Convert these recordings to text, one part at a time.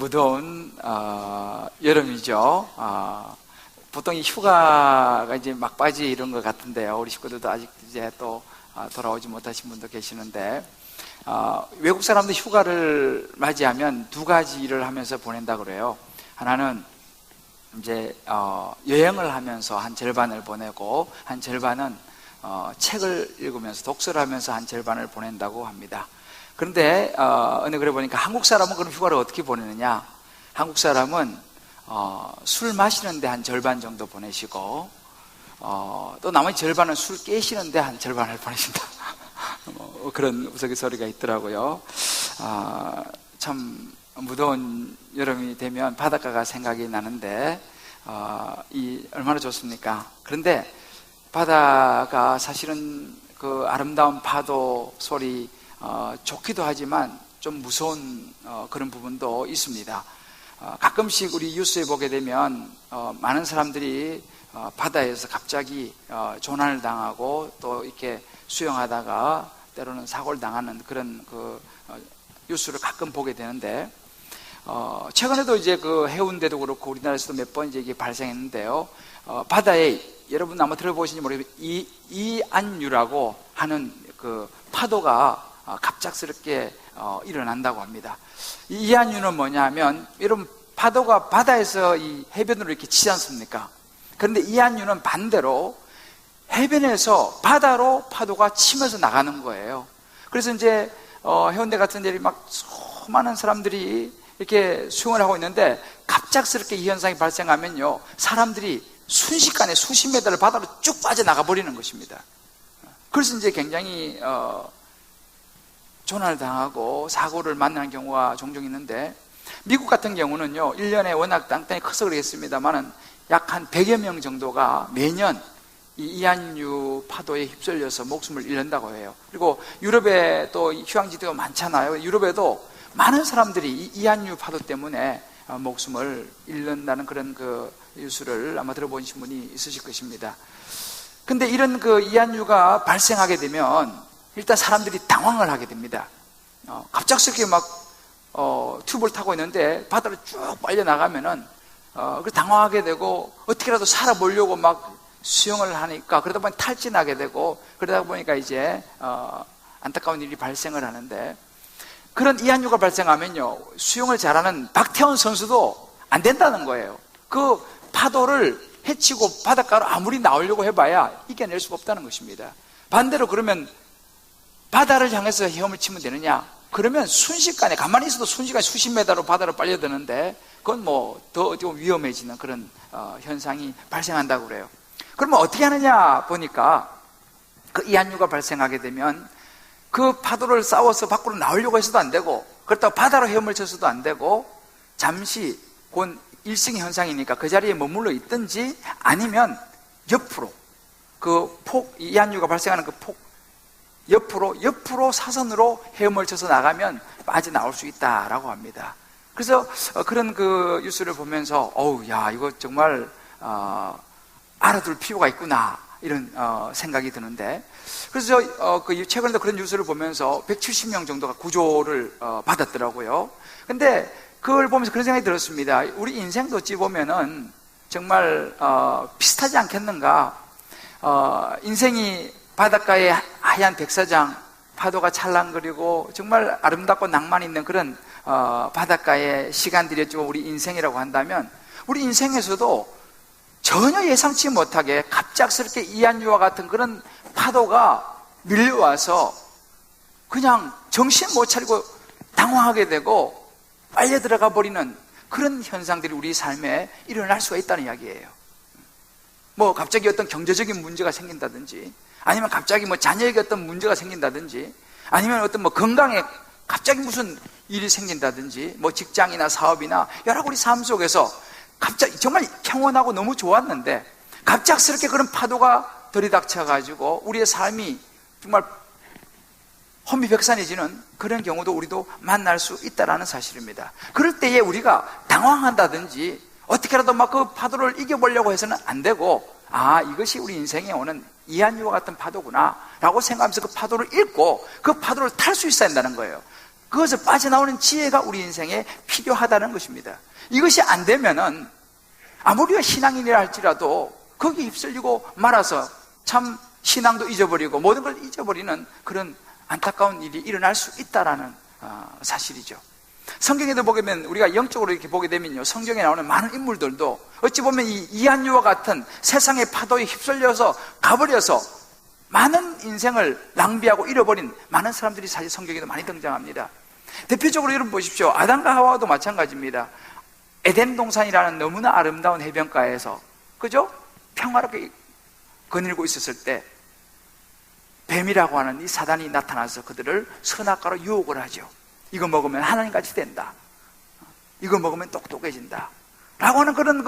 무더운 여름이죠. 보통 이 휴가가 이제 막바지 이런 것 같은데요. 우리 식구들도 아직 이제 또 돌아오지 못하신 분도 계시는데, 외국 사람들 휴가를 맞이하면 두 가지 일을 하면서 보낸다 그래요. 하나는 이제 여행을 하면서 한 절반을 보내고, 한 절반은 책을 읽으면서 독서를 하면서 한 절반을 보낸다고 합니다. 그런데 어느 글에 보니까 한국 사람은 그럼 휴가를 어떻게 보내느냐? 한국 사람은 술 마시는데 한 절반 정도 보내시고, 또 나머지 절반은 술 깨시는데 한 절반을 보내신다. 그런 우스갯소리가 있더라고요. 참 무더운 여름이 되면 바닷가가 생각이 나는데, 얼마나 좋습니까? 그런데 바다가 사실은 그 아름다운 파도 소리 좋기도 하지만 좀 무서운 그런 부분도 있습니다. 가끔씩 우리 뉴스에 보게 되면 많은 사람들이 바다에서 갑자기 조난을 당하고 또 이렇게 수영하다가 때로는 사고를 당하는 그런 뉴스를 가끔 보게 되는데, 최근에도 이제 그 해운대도 그렇고 우리나라에서도 몇 번 이게 발생했는데요. 바다에 여러분 아마 들어보시는지 모르겠지만 이안유라고 하는 그 파도가 갑작스럽게 일어난다고 합니다. 이 이안유는 뭐냐면, 여러분 파도가 바다에서 이 해변으로 이렇게 치지 않습니까? 그런데 이안유는 반대로 해변에서 바다로 파도가 치면서 나가는 거예요. 그래서 이제 해운대 같은 데를 막 수많은 사람들이 이렇게 수영을 하고 있는데, 갑작스럽게 이 현상이 발생하면요, 사람들이 순식간에 수십 미터를 바다로 쭉 빠져나가 버리는 것입니다. 그래서 이제 굉장히 조난을 당하고 사고를 만나는 경우가 종종 있는데, 미국 같은 경우는요, 1년에 워낙 땅덩이 커서 그러겠습니다만은 약 한 100여 명 정도가 매년 이 이안유 파도에 휩쓸려서 목숨을 잃는다고 해요. 그리고 유럽에 또 휴양지대가 많잖아요. 유럽에도 많은 사람들이 이 이안유 파도 때문에 목숨을 잃는다는 그런 뉴스를 아마 들어보신 분이 있으실 것입니다. 근데 이런 이안유가 발생하게 되면 일단 사람들이 당황을 하게 됩니다. 갑작스럽게 막 튜브를 타고 있는데 바다로 쭉 빨려 나가면은 당황하게 되고, 어떻게라도 살아보려고 막 수영을 하니까 그러다 보니 탈진하게 되고, 그러다 보니까 이제 안타까운 일이 발생을 하는데, 그런 이안유가 발생하면요, 수영을 잘하는 박태원 선수도 안 된다는 거예요. 그 파도를 헤치고 바닷가로 아무리 나오려고 해봐야 이겨낼 수가 없다는 것입니다. 반대로 그러면 바다를 향해서 헤엄을 치면 되느냐? 그러면 순식간에, 가만히 있어도 순식간에 수십 미터로 바다로 빨려드는데, 그건 더 위험해지는 그런 현상이 발생한다고 그래요. 그러면 어떻게 하느냐 보니까, 그 이안유가 발생하게 되면 그 파도를 싸워서 밖으로 나오려고 해서도 안 되고, 그렇다고 바다로 헤엄을 쳐서도 안 되고, 잠시 곧 일승 현상이니까 그 자리에 머물러 있든지, 아니면 옆으로 이안유가 발생하는 그 폭 옆으로 사선으로 헤엄을 쳐서 나가면 빠져나올 수 있다라고 합니다. 그래서 그런 뉴스를 보면서 야, 이거 정말 알아둘 필요가 있구나, 이런 생각이 드는데, 그래서 최근에도 그런 뉴스를 보면서 170명 정도가 구조를 받았더라고요. 근데 그걸 보면서 그런 생각이 들었습니다. 우리 인생도 어찌 보면은 정말 비슷하지 않겠는가? 인생이 바닷가의 하얀 백사장, 파도가 찰랑거리고 정말 아름답고 낭만 있는 그런 바닷가의 시간들이었지만 우리 인생이라고 한다면, 우리 인생에서도 전혀 예상치 못하게 갑작스럽게 이안유와 같은 그런 파도가 밀려와서 그냥 정신 못 차리고 당황하게 되고 빨려 들어가 버리는 그런 현상들이 우리 삶에 일어날 수가 있다는 이야기예요. 갑자기 어떤 경제적인 문제가 생긴다든지, 아니면 갑자기 자녀에게 어떤 문제가 생긴다든지, 아니면 어떤 건강에 갑자기 무슨 일이 생긴다든지, 직장이나 사업이나 여러 우리 삶 속에서 갑자기 정말 평온하고 너무 좋았는데 갑작스럽게 그런 파도가 들이닥쳐가지고 우리의 삶이 정말 혼비백산해지는 그런 경우도 우리도 만날 수 있다는 사실입니다. 그럴 때에 우리가 당황한다든지 어떻게라도 그 파도를 이겨보려고 해서는 안 되고, 이것이 우리 인생에 오는 이안유와 같은 파도구나 라고 생각하면서 그 파도를 읽고 그 파도를 탈 수 있어야 한다는 거예요. 그것을 빠져나오는 지혜가 우리 인생에 필요하다는 것입니다. 이것이 안 되면은 아무리 신앙인이라 할지라도 거기에 휩쓸리고 말아서 참 신앙도 잊어버리고 모든 걸 잊어버리는 그런 안타까운 일이 일어날 수 있다라는 사실이죠. 성경에도 보면 우리가 영적으로 이렇게 보게 되면요, 성경에 나오는 많은 인물들도 어찌 보면 이 이한유와 같은 세상의 파도에 휩쓸려서 가버려서 많은 인생을 낭비하고 잃어버린 많은 사람들이 사실 성경에도 많이 등장합니다. 대표적으로 여러분 보십시오. 아담과 하와도 마찬가지입니다. 에덴 동산이라는 너무나 아름다운 해변가에서, 그죠? 평화롭게 거닐고 있었을 때 뱀이라고 하는 이 사단이 나타나서 그들을 선악과로 유혹을 하죠. 이거 먹으면 하나님같이 된다, 이거 먹으면 똑똑해진다 라고 하는 그런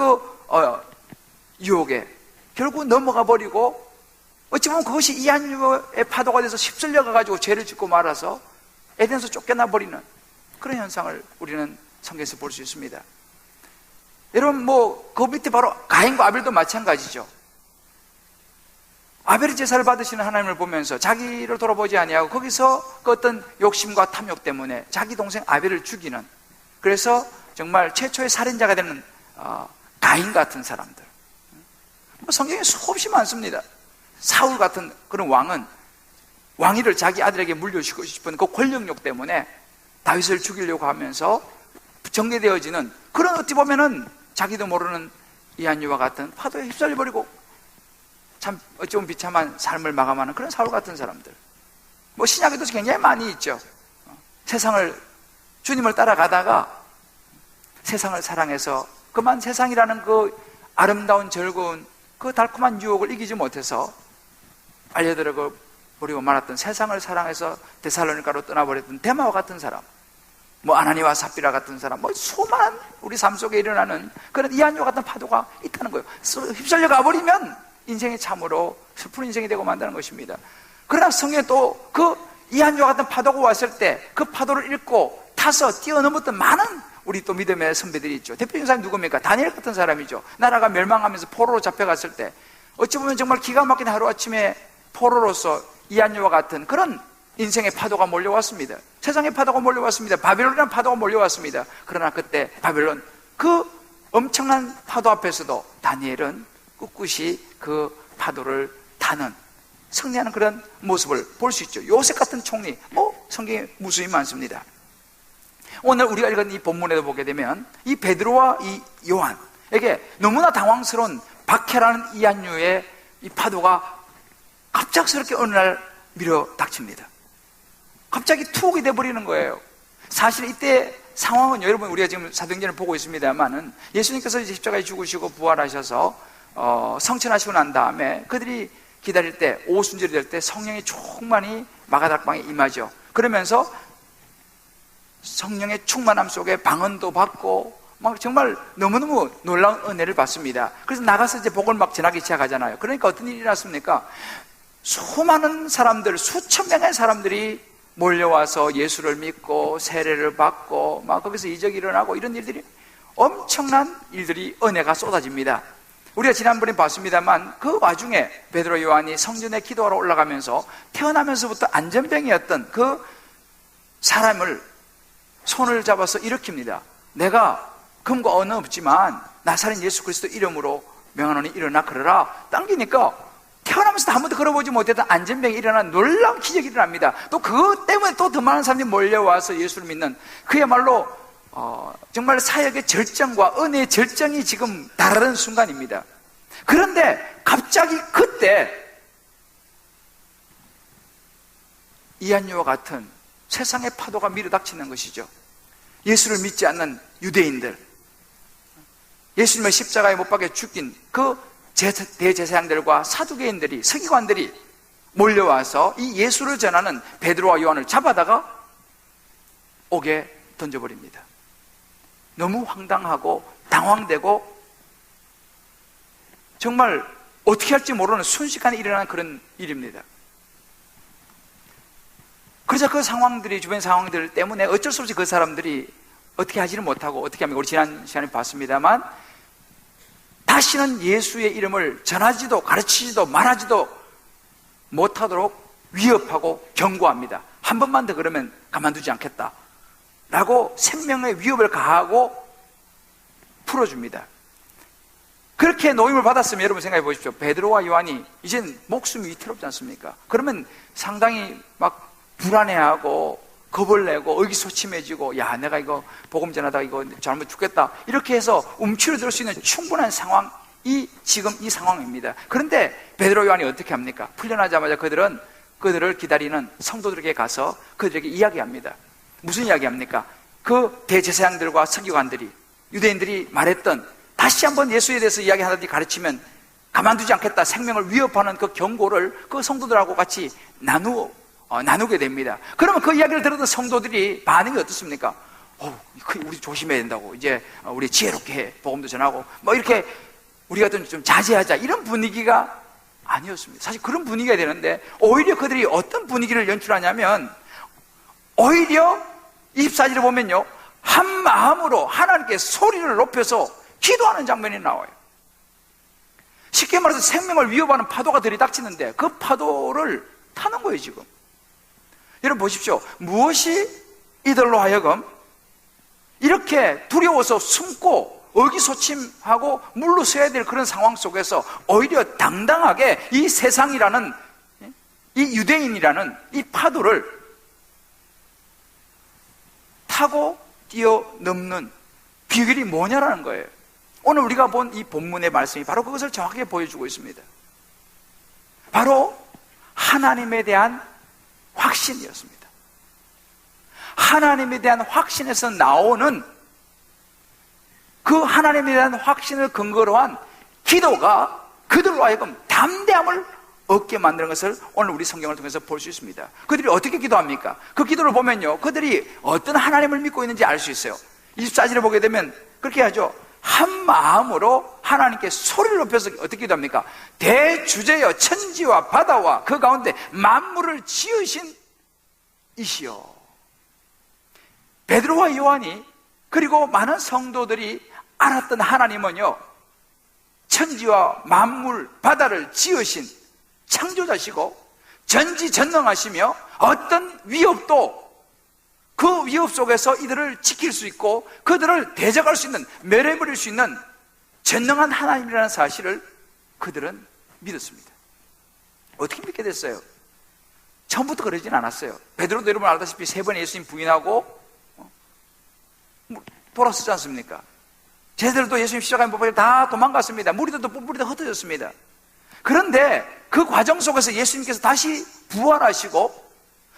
유혹에 결국 넘어가 버리고, 어찌 보면 그것이 이한유의 파도가 돼서 휩쓸려 가지고 죄를 짓고 말아서 에덴에서 쫓겨나 버리는 그런 현상을 우리는 성경에서 볼 수 있습니다. 여러분, 그 밑에 바로 가인과 아벨도 마찬가지죠. 아벨이 제사를 받으시는 하나님을 보면서 자기를 돌아보지 아니하고 거기서 그 어떤 욕심과 탐욕 때문에 자기 동생 아벨을 죽이는, 그래서 정말 최초의 살인자가 되는 가인 같은 사람들, 성경에 수없이 많습니다. 사울 같은 그런 왕은 왕위를 자기 아들에게 물려주고 싶은 그 권력욕 때문에 다윗을 죽이려고 하면서 전개되어지는 그런, 어찌 보면은 자기도 모르는 이한유와 같은 파도에 휩쓸려버리고 참 어찌 보면 비참한 삶을 마감하는 그런 사울 같은 사람들, 신약에도 굉장히 많이 있죠. 세상을, 주님을 따라가다가 세상을 사랑해서 그만 세상이라는 그 아름다운 즐거운 그 달콤한 유혹을 이기지 못해서 알려들어 버리고 말았던, 세상을 사랑해서 데살로니가로 떠나버렸던 데마와 같은 사람, 아나니와 삽비라 같은 사람, 수많은 우리 삶 속에 일어나는 그런 이한유와 같은 파도가 있다는 거예요. 휩쓸려 가버리면 인생이 참으로 슬픈 인생이 되고 만다는 것입니다. 그러나 성경에 또 그 이한유와 같은 파도가 왔을 때 그 파도를 읽고 타서 뛰어넘었던 많은 우리 또 믿음의 선배들이 있죠. 대표적인 사람이 누굽니까? 다니엘 같은 사람이죠. 나라가 멸망하면서 포로로 잡혀갔을 때 어찌 보면 정말 기가 막힌 하루아침에 포로로서 이한유와 같은 그런 인생의 파도가 몰려왔습니다. 세상의 파도가 몰려왔습니다. 바벨론이라는 파도가 몰려왔습니다. 그러나 그때 바벨론 그 엄청난 파도 앞에서도 다니엘은 꿋꿋이 그 파도를 타는, 승리하는 그런 모습을 볼 수 있죠. 요셉 같은 총리, 성경에 무수히 많습니다. 오늘 우리가 읽은 이 본문에도 보게 되면 이 베드로와 이 요한에게 너무나 당황스러운 박해라는 이한유의 이 파도가 갑작스럽게 어느 날 밀어닥칩니다. 갑자기 투옥이 돼버리는 거예요. 사실 이때 상황은, 여러분, 우리가 지금 사도행전을 보고 있습니다만은 예수님께서 이제 십자가에 죽으시고 부활하셔서 성천하시고 난 다음에 그들이 기다릴 때, 오순절이 될 때 성령이 충만히 마가닥방에 임하죠. 그러면서 성령의 충만함 속에 방언도 받고 정말 너무너무 놀라운 은혜를 받습니다. 그래서 나가서 이제 복을 전하기 시작하잖아요. 그러니까 어떤 일이 났습니까? 수많은 사람들, 수천 명의 사람들이 몰려와서 예수를 믿고 세례를 받고 거기서 이적이 일어나고 이런 일들이, 엄청난 일들이, 은혜가 쏟아집니다. 우리가 지난번에 봤습니다만 그 와중에 베드로 요한이 성전에 기도하러 올라가면서 태어나면서부터 안전병이었던 그 사람을 손을 잡아서 일으킵니다. 내가 금과 은은 없지만 나사렛 예수 그리스도 이름으로 명하노니 일어나 걸어라. 당기니까 태어나면서 한 번도 걸어보지 못했던 안전병이 일어난 놀라운 기적이 일어납니다. 또 그것 때문에 또 더 많은 사람들이 몰려와서 예수를 믿는, 그야말로 정말 사역의 절정과 은혜의 절정이 지금 다르는 순간입니다. 그런데 갑자기 그때 이한유와 같은 세상의 파도가 밀어닥치는 것이죠. 예수를 믿지 않는 유대인들, 예수님의 십자가에 못 박혀 죽인 그 대제사장들과 사두개인들이, 서기관들이 몰려와서 이 예수를 전하는 베드로와 요한을 잡아다가 옥에 던져버립니다. 너무 황당하고 당황되고 정말 어떻게 할지 모르는 순식간에 일어나는 그런 일입니다. 그래서 그 상황들이, 주변 상황들 때문에 어쩔 수 없이 그 사람들이 어떻게 하지를 못하고, 어떻게 합니까? 우리 지난 시간에 봤습니다만 다시는 예수의 이름을 전하지도 가르치지도 말하지도 못하도록 위협하고 경고합니다. 한 번만 더 그러면 가만두지 않겠다. 라고 생명의 위협을 가하고 풀어줍니다. 그렇게 노임을 받았으면 여러분 생각해 보십시오. 베드로와 요한이 이젠 목숨이 위태롭지 않습니까? 그러면 상당히 막 불안해하고 겁을 내고 의기소침해지고, 야, 내가 이거 복음 전하다가 이거 잘못 죽겠다, 이렇게 해서 움츠러들 수 있는 충분한 상황이 지금 이 상황입니다. 그런데 베드로 요한이 어떻게 합니까? 풀려나자마자 그들을 기다리는 성도들에게 가서 그들에게 이야기합니다. 무슨 이야기합니까? 그 대제사장들과 서기관들이, 유대인들이 말했던, 다시 한번 예수에 대해서 이야기 하나씩 가르치면 가만두지 않겠다, 생명을 위협하는 그 경고를 그 성도들하고 같이 나누게 됩니다. 그러면 그 이야기를 들었던 성도들이 반응이 어떻습니까? 우리 조심해야 된다고, 이제 우리 지혜롭게 해, 복음도 전하고, 뭐 이렇게 우리가 좀 자제하자, 이런 분위기가 아니었습니다. 사실 그런 분위기가 되는데, 오히려 그들이 어떤 분위기를 연출하냐면, 오히려 24절에 보면요, 한 마음으로 하나님께 소리를 높여서 기도하는 장면이 나와요. 쉽게 말해서 생명을 위협하는 파도가 들이닥치는데 그 파도를 타는 거예요, 지금. 여러분 보십시오. 무엇이 이들로 하여금 이렇게 두려워서 숨고 의기소침하고 물러서야 될 그런 상황 속에서 오히려 당당하게 이 세상이라는, 이 유대인이라는 이 파도를 타고 뛰어넘는 비결이 뭐냐라는 거예요. 오늘 우리가 본 이 본문의 말씀이 바로 그것을 정확하게 보여주고 있습니다. 바로 하나님에 대한 확신이었습니다. 하나님에 대한 확신에서 나오는 그 하나님에 대한 확신을 근거로 한 기도가 그들로 하여금 담대함을 얻게 만드는 것을 오늘 우리 성경을 통해서 볼 수 있습니다. 그들이 어떻게 기도합니까? 그 기도를 보면요, 그들이 어떤 하나님을 믿고 있는지 알 수 있어요. 24절에 보게 되면 그렇게 하죠. 한 마음으로 하나님께 소리를 높여서 어떻게 기도합니까? 대주제여 천지와 바다와 그 가운데 만물을 지으신 이시여. 베드로와 요한이 그리고 많은 성도들이 알았던 하나님은요, 천지와 만물, 바다를 지으신 창조자시고 전지전능하시며 어떤 위협도 그 위협 속에서 이들을 지킬 수 있고 그들을 대적할 수 있는, 멸해버릴 수 있는 전능한 하나님이라는 사실을 그들은 믿었습니다. 어떻게 믿게 됐어요? 처음부터 그러진 않았어요. 베드로도 여러분 알다시피 3번 예수님 부인하고 돌아서지 않습니까? 제자들도 예수님 십자가에 못 박혀 다 도망갔습니다. 무리들도 뿔뿔이 다 흩어졌습니다. 그런데 그 과정 속에서 예수님께서 다시 부활하시고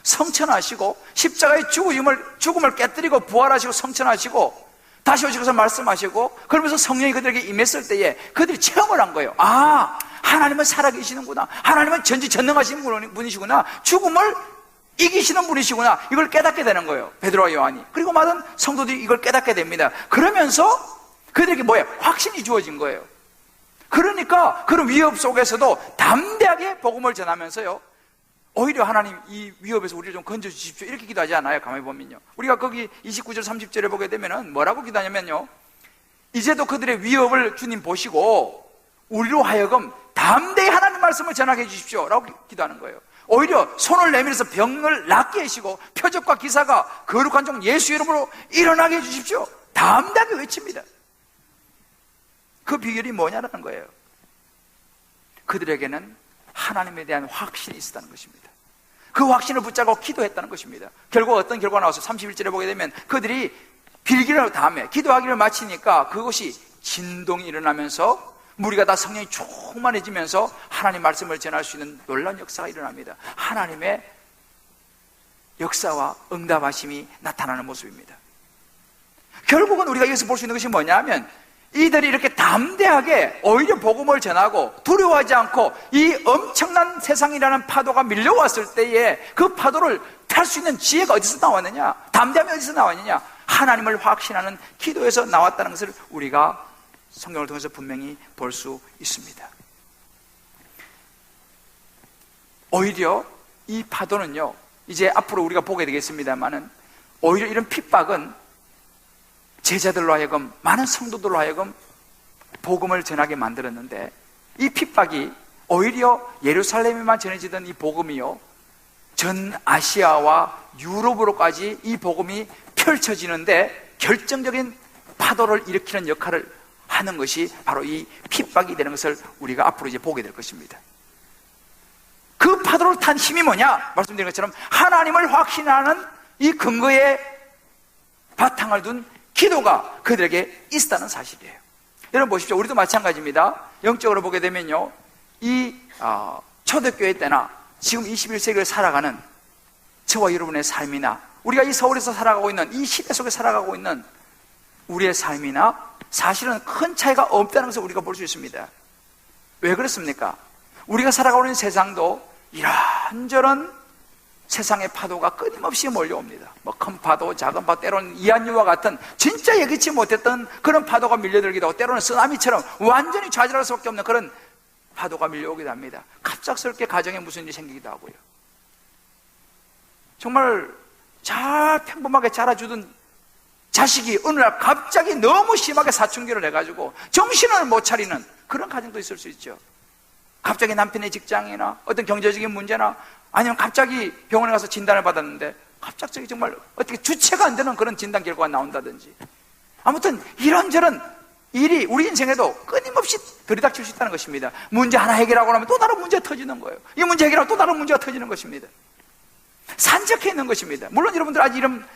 성천하시고 십자가의 죽음을 깨뜨리고 부활하시고 성천하시고 다시 오셔서 말씀하시고, 그러면서 성령이 그들에게 임했을 때에 그들이 체험을 한 거예요. 아, 하나님은 살아계시는구나, 하나님은 전지전능하신 분이시구나, 죽음을 이기시는 분이시구나, 이걸 깨닫게 되는 거예요, 베드로와 요한이. 그리고 많은 성도들이 이걸 깨닫게 됩니다. 그러면서 그들에게 뭐예요? 확신이 주어진 거예요. 그러니까 그런 위협 속에서도 담대하게 복음을 전하면서요, 오히려 하나님 이 위협에서 우리를 좀 건져주십시오, 이렇게 기도하지 않아요. 가만히 보면요, 우리가 거기 29절 30절에 보게 되면은 뭐라고 기도하냐면요, 이제도 그들의 위협을 주님 보시고 우리로 하여금 담대히 하나님 말씀을 전하게 해주십시오 라고 기도하는 거예요. 오히려 손을 내밀어서 병을 낫게 하시고 표적과 기사가 거룩한 종 예수 이름으로 일어나게 해주십시오, 담대하게 외칩니다. 그 비결이 뭐냐라는 거예요. 그들에게는 하나님에 대한 확신이 있었다는 것입니다. 그 확신을 붙잡고 기도했다는 것입니다. 결국 어떤 결과가 나와서 31절에 보게 되면 그들이 빌기를 다음에 기도하기를 마치니까 그것이 진동이 일어나면서 무리가 다 성령이 충만해지면서 하나님 말씀을 전할 수 있는 놀라운 역사가 일어납니다. 하나님의 역사와 응답하심이 나타나는 모습입니다. 결국은 우리가 여기서 볼 수 있는 것이 뭐냐면, 이들이 이렇게 담대하게 오히려 복음을 전하고 두려워하지 않고 이 엄청난 세상이라는 파도가 밀려왔을 때에 그 파도를 탈 수 있는 지혜가 어디서 나왔느냐, 담대함이 어디서 나왔느냐, 하나님을 확신하는 기도에서 나왔다는 것을 우리가 성경을 통해서 분명히 볼 수 있습니다. 오히려 이 파도는요, 이제 앞으로 우리가 보게 되겠습니다만은, 오히려 이런 핍박은 제자들로 하여금, 많은 성도들로 하여금 복음을 전하게 만들었는데, 이 핍박이 오히려 예루살렘에만 전해지던 이 복음이요, 전 아시아와 유럽으로까지 이 복음이 펼쳐지는데 결정적인 파도를 일으키는 역할을 하는 것이 바로 이 핍박이 되는 것을 우리가 앞으로 이제 보게 될 것입니다. 그 파도를 탄 힘이 뭐냐? 말씀드린 것처럼 하나님을 확신하는 이 근거에 바탕을 둔 기도가 그들에게 있었다는 사실이에요. 여러분 보십시오. 우리도 마찬가지입니다. 영적으로 보게 되면요, 이 초대교회 때나 지금 21세기를 살아가는 저와 여러분의 삶이나 우리가 이 서울에서 살아가고 있는 이 시대 속에 살아가고 있는 우리의 삶이나 사실은 큰 차이가 없다는 것을 우리가 볼 수 있습니다. 왜 그렇습니까? 우리가 살아가고 있는 세상도 이런저런 세상의 파도가 끊임없이 몰려옵니다. 뭐 큰 파도, 작은 파도, 때로는 이한유와 같은 진짜 예기치 못했던 그런 파도가 밀려들기도 하고, 때로는 쓰나미처럼 완전히 좌절할 수밖에 없는 그런 파도가 밀려오기도 합니다. 갑작스럽게 가정에 무슨 일이 생기기도 하고요. 정말 잘 평범하게 자라주던 자식이 어느 날 갑자기 너무 심하게 사춘기를 해가지고 정신을 못 차리는 그런 가정도 있을 수 있죠. 갑자기 남편의 직장이나 어떤 경제적인 문제나 아니면 갑자기 병원에 가서 진단을 받았는데 갑자기 정말 어떻게 주체가 안 되는 그런 진단 결과가 나온다든지, 아무튼 이런저런 일이 우리 인생에도 끊임없이 들이닥칠 수 있다는 것입니다. 문제 하나 해결하고 나면 또 다른 문제가 터지는 거예요. 이 문제 해결하고 또 다른 문제가 터지는 것입니다. 산적해 있는 것입니다. 물론 여러분들 아직 이런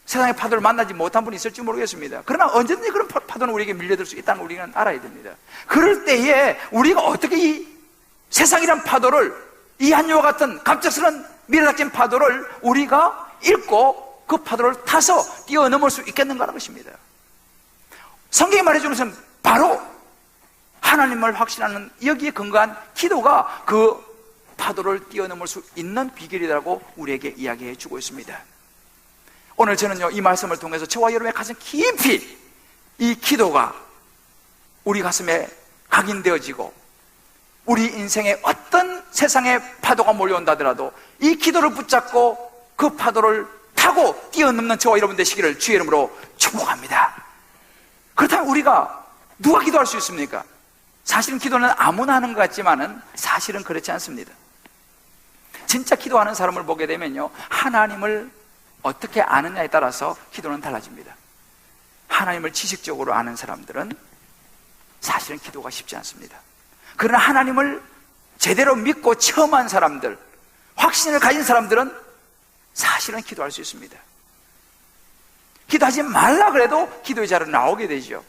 세상의 파도를 만나지 못한 분이 있을지 모르겠습니다. 그러나 언제든지 그런 파도는 우리에게 밀려들 수 있다는 걸 우리는 알아야 됩니다. 그럴 때에 우리가 어떻게 이 세상이란 파도를, 이한유와 같은 갑작스런 밀어닥친 파도를 우리가 읽고 그 파도를 타서 뛰어넘을 수 있겠는가라는 것입니다. 성경이 말해주는 것은 바로 하나님을 확신하는 여기에 근거한 기도가 그 파도를 뛰어넘을 수 있는 비결이라고 우리에게 이야기해 주고 있습니다. 오늘 저는요, 이 말씀을 통해서 저와 여러분의 가슴 깊이 이 기도가 우리 가슴에 각인되어지고, 우리 인생에 어떤 세상의 파도가 몰려온다 하더라도 이 기도를 붙잡고 그 파도를 타고 뛰어넘는 저와 여러분 되시기를 주의 이름으로 축복합니다. 그렇다면 우리가 누가 기도할 수 있습니까? 사실은 기도는 아무나 하는 것 같지만은 사실은 그렇지 않습니다. 진짜 기도하는 사람을 보게 되면요, 하나님을 어떻게 아느냐에 따라서 기도는 달라집니다. 하나님을 지식적으로 아는 사람들은 사실은 기도가 쉽지 않습니다. 그러나 하나님을 제대로 믿고 체험한 사람들, 확신을 가진 사람들은 사실은 기도할 수 있습니다. 기도하지 말라 그래도 기도의 자리로 나오게 되죠.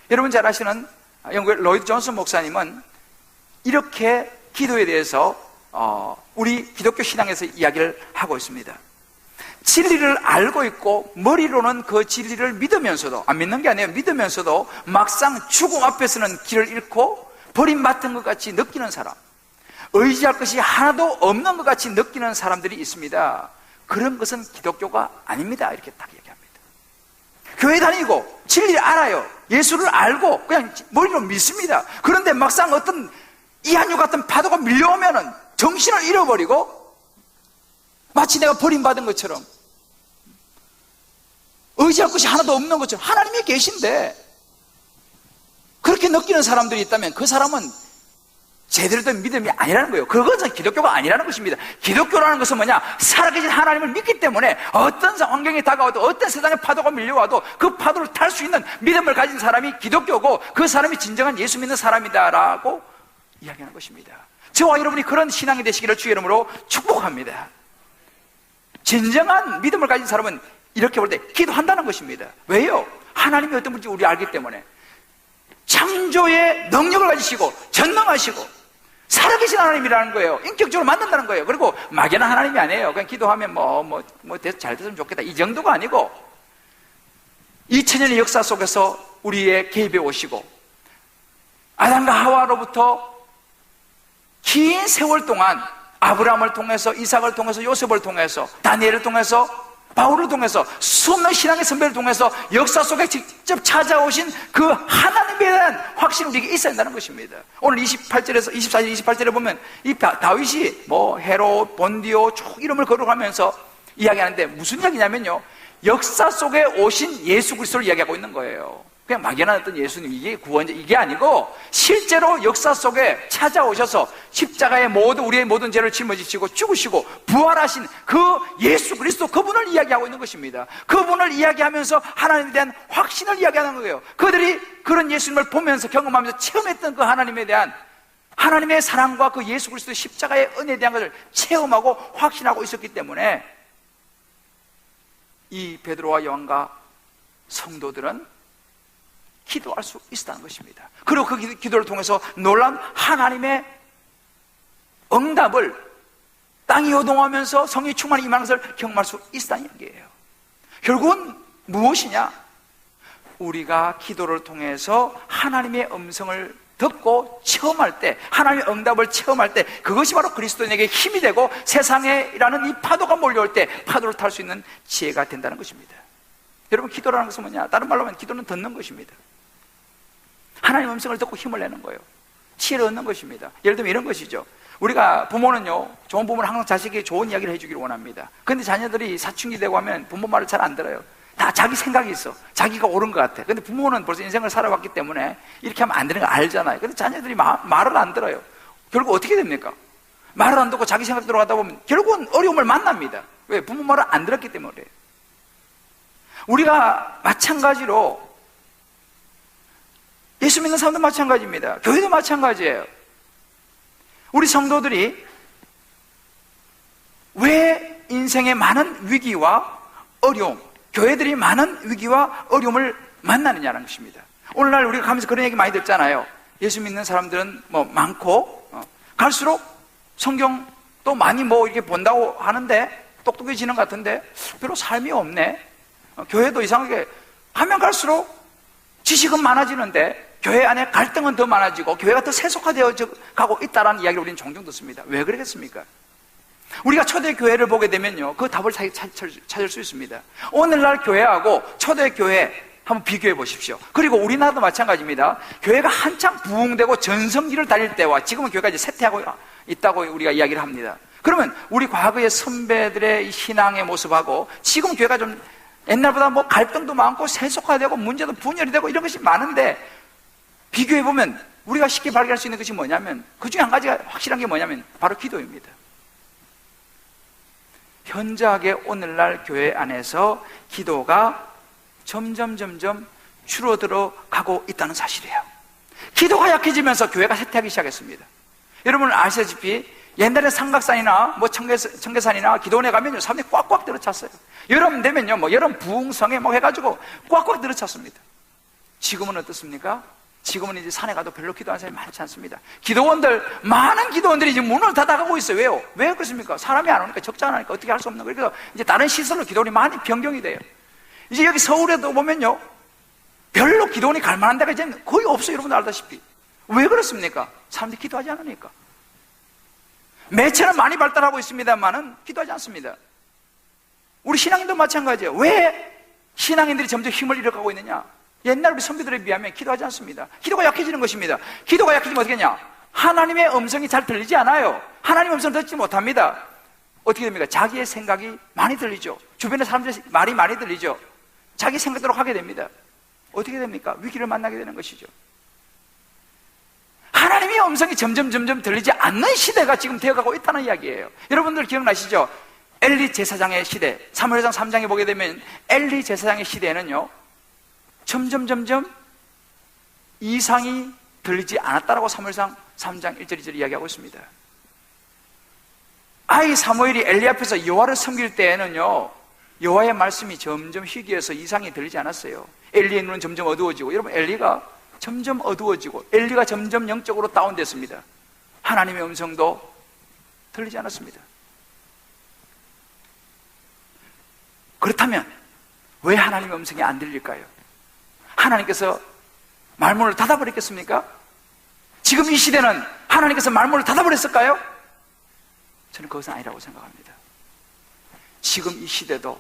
여러분 잘 아시는 영국의 로이드 존슨 목사님은 이렇게 기도에 대해서 우리 기독교 신앙에서 이야기를 하고 있습니다. 진리를 알고 있고 머리로는 그 진리를 믿으면서도, 안 믿는 게 아니에요, 믿으면서도 막상 죽음 앞에서는 길을 잃고 버림받은 것 같이 느끼는 사람, 의지할 것이 하나도 없는 것 같이 느끼는 사람들이 있습니다. 그런 것은 기독교가 아닙니다. 이렇게 딱 얘기합니다. 교회 다니고 진리를 알아요, 예수를 알고 그냥 머리로 믿습니다. 그런데 막상 어떤 이한유 같은 파도가 밀려오면은 정신을 잃어버리고 마치 내가 버림받은 것처럼, 의지할 것이 하나도 없는 것처럼, 하나님이 계신데 그렇게 느끼는 사람들이 있다면 그 사람은 제대로 된 믿음이 아니라는 거예요. 그것은 기독교가 아니라는 것입니다. 기독교라는 것은 뭐냐? 살아계신 하나님을 믿기 때문에 어떤 환경이 다가와도, 어떤 세상의 파도가 밀려와도 그 파도를 탈 수 있는 믿음을 가진 사람이 기독교고, 그 사람이 진정한 예수 믿는 사람이다라고 이야기하는 것입니다. 저와 여러분이 그런 신앙이 되시기를 주의 이름으로 축복합니다. 진정한 믿음을 가진 사람은 이렇게 볼 때 기도한다는 것입니다. 왜요? 하나님이 어떤 분인지 우리 알기 때문에. 창조의 능력을 가지시고 전능하시고 살아계신 하나님이라는 거예요. 인격적으로 만난다는 거예요. 그리고 막연한 하나님이 아니에요. 그냥 기도하면 잘 됐으면 좋겠다, 이 정도가 아니고 2000년의 역사 속에서 우리의 개입해 오시고, 아담과 하와로부터 긴 세월 동안 아브라함을 통해서, 이삭을 통해서, 요셉을 통해서, 다니엘을 통해서, 바울을 통해서, 수없는 신앙의 선배를 통해서 역사 속에 직접 찾아오신 그 하나님에 대한 확신이 우리에게 있어야 한다는 것입니다. 오늘 24절, 28절에 보면 이 다윗이 헤롯, 본디오 쭉 이름을 거룩하면서 이야기하는데 무슨 이야기냐면요, 역사 속에 오신 예수 그리스도를 이야기하고 있는 거예요. 그냥 막연한 어떤 예수님, 이게 구원자, 이게 아니고 실제로 역사 속에 찾아오셔서 십자가에 우리의 모든 죄를 짊어지시고 죽으시고 부활하신 그 예수 그리스도, 그분을 이야기하고 있는 것입니다. 그분을 이야기하면서 하나님에 대한 확신을 이야기하는 거예요. 그들이 그런 예수님을 보면서 경험하면서 체험했던 그 하나님에 대한, 하나님의 사랑과 그 예수 그리스도의 십자가의 은혜에 대한 것을 체험하고 확신하고 있었기 때문에 이 베드로와 요한과 성도들은 기도할 수 있었다는 것입니다. 그리고 그 기도를 통해서 놀라운 하나님의 응답을, 땅이 요동하면서 성령이 충만히 임하는 것을 경험할 수 있었다는 얘기예요. 결국은 무엇이냐? 우리가 기도를 통해서 하나님의 음성을 듣고 체험할 때, 하나님의 응답을 체험할 때, 그것이 바로 그리스도인에게 힘이 되고 세상에라는 이 파도가 몰려올 때 파도를 탈 수 있는 지혜가 된다는 것입니다. 여러분, 기도라는 것은 뭐냐? 다른 말로 하면 기도는 듣는 것입니다. 하나님의 음성을 듣고 힘을 내는 거예요. 지혜를 얻는 것입니다. 예를 들면 이런 것이죠. 우리가 부모는요, 좋은 부모는 항상 자식에게 좋은 이야기를 해주기를 원합니다. 그런데 자녀들이 사춘기 되고 하면 부모 말을 잘 안 들어요. 다 자기 생각이 있어. 자기가 옳은 것 같아. 근데 부모는 벌써 인생을 살아왔기 때문에 이렇게 하면 안 되는 거 알잖아요. 근데 자녀들이 말을 안 들어요. 결국 어떻게 됩니까? 말을 안 듣고 자기 생각 들어가다 보면 결국은 어려움을 만납니다. 왜? 부모 말을 안 들었기 때문에 그래요. 우리가 마찬가지로 예수 믿는 사람도 마찬가지입니다. 교회도 마찬가지예요. 우리 성도들이 왜 인생의 많은 위기와 어려움, 교회들이 많은 위기와 어려움을 만나느냐는 것입니다. 오늘날 우리가 가면서 그런 얘기 많이 듣잖아요. 예수 믿는 사람들은 많고 갈수록 성경도 많이 이렇게 본다고 하는데 똑똑해지는 것 같은데 별로 삶이 없네. 교회도 이상하게 하면 갈수록 지식은 많아지는데 교회 안에 갈등은 더 많아지고 교회가 더 세속화되어 가고 있다는 이야기를 우리는 종종 듣습니다. 왜 그러겠습니까? 우리가 초대교회를 보게 되면요, 그 답을 찾을 수 있습니다. 오늘날 교회하고 초대교회 한번 비교해 보십시오. 그리고 우리나라도 마찬가지입니다. 교회가 한창 부흥되고 전성기를 달릴 때와 지금은 교회가 이제 쇠퇴하고 있다고 우리가 이야기를 합니다. 그러면 우리 과거의 선배들의 신앙의 모습하고 지금 교회가 좀 옛날보다 갈등도 많고 세속화되고 문제도 분열이 되고 이런 것이 많은데 비교해보면 우리가 쉽게 발견할 수 있는 것이 뭐냐면, 그 중에 한 가지가 확실한 게 뭐냐면 바로 기도입니다. 현저하게 오늘날 교회 안에서 기도가 점점 줄어들어 가고 있다는 사실이에요. 기도가 약해지면서 교회가 쇠퇴하기 시작했습니다. 여러분 아시다시피 옛날에 삼각산이나 청계산이나 기도원에 가면요, 사람들이 꽉꽉 들어찼어요. 여름 되면요, 여름 부흥성에 해가지고 꽉꽉 들어찼습니다. 지금은 어떻습니까? 지금은 이제 산에 가도 별로 기도하는 사람이 많지 않습니다. 많은 기도원들이 지금 문을 닫아가고 있어요. 왜요? 왜 그렇습니까? 사람이 안 오니까, 적자 안 하니까 어떻게 할 수 없는 거예요. 그래서 이제 다른 시설로 기도원이 많이 변경이 돼요. 이제 여기 서울에도 보면요, 별로 기도원이 갈 만한 데가 이제 거의 없어요. 여러분들 알다시피. 왜 그렇습니까? 사람들이 기도하지 않으니까. 매체는 많이 발달하고 있습니다만은 기도하지 않습니다. 우리 신앙인도 마찬가지예요. 왜 신앙인들이 점점 힘을 잃어가고 있느냐? 옛날 우리 선배들에 비하면 기도하지 않습니다. 기도가 약해지는 것입니다. 기도가 약해지면 어떻게 하냐? 하나님의 음성이 잘 들리지 않아요. 하나님의 음성을 듣지 못합니다. 어떻게 됩니까? 자기의 생각이 많이 들리죠. 주변의 사람들의 말이 많이 들리죠. 자기 생각대로 하게 됩니다. 어떻게 됩니까? 위기를 만나게 되는 것이죠. 하나님의 음성이 점점 들리지 않는 시대가 지금 되어가고 있다는 이야기예요. 여러분들 기억나시죠? 엘리 제사장의 시대, 사무엘상 3장에 보게 되면 엘리 제사장의 시대에는요, 점점 이상이 들리지 않았다라고 사무엘상 3장 1절 2절 이야기하고 있습니다. 아이 사무엘이 엘리 앞에서 여호와를 섬길 때에는요, 여호와의 말씀이 점점 희귀해서 이상이 들리지 않았어요. 엘리의 눈은 점점 어두워지고, 여러분 엘리가 점점 어두워지고 엘리가 점점 영적으로 다운됐습니다. 하나님의 음성도 들리지 않았습니다. 그렇다면 왜 하나님의 음성이 안 들릴까요? 하나님께서 말문을 닫아버렸겠습니까? 지금 이 시대는 하나님께서 말문을 닫아버렸을까요? 저는 그것은 아니라고 생각합니다. 지금 이 시대도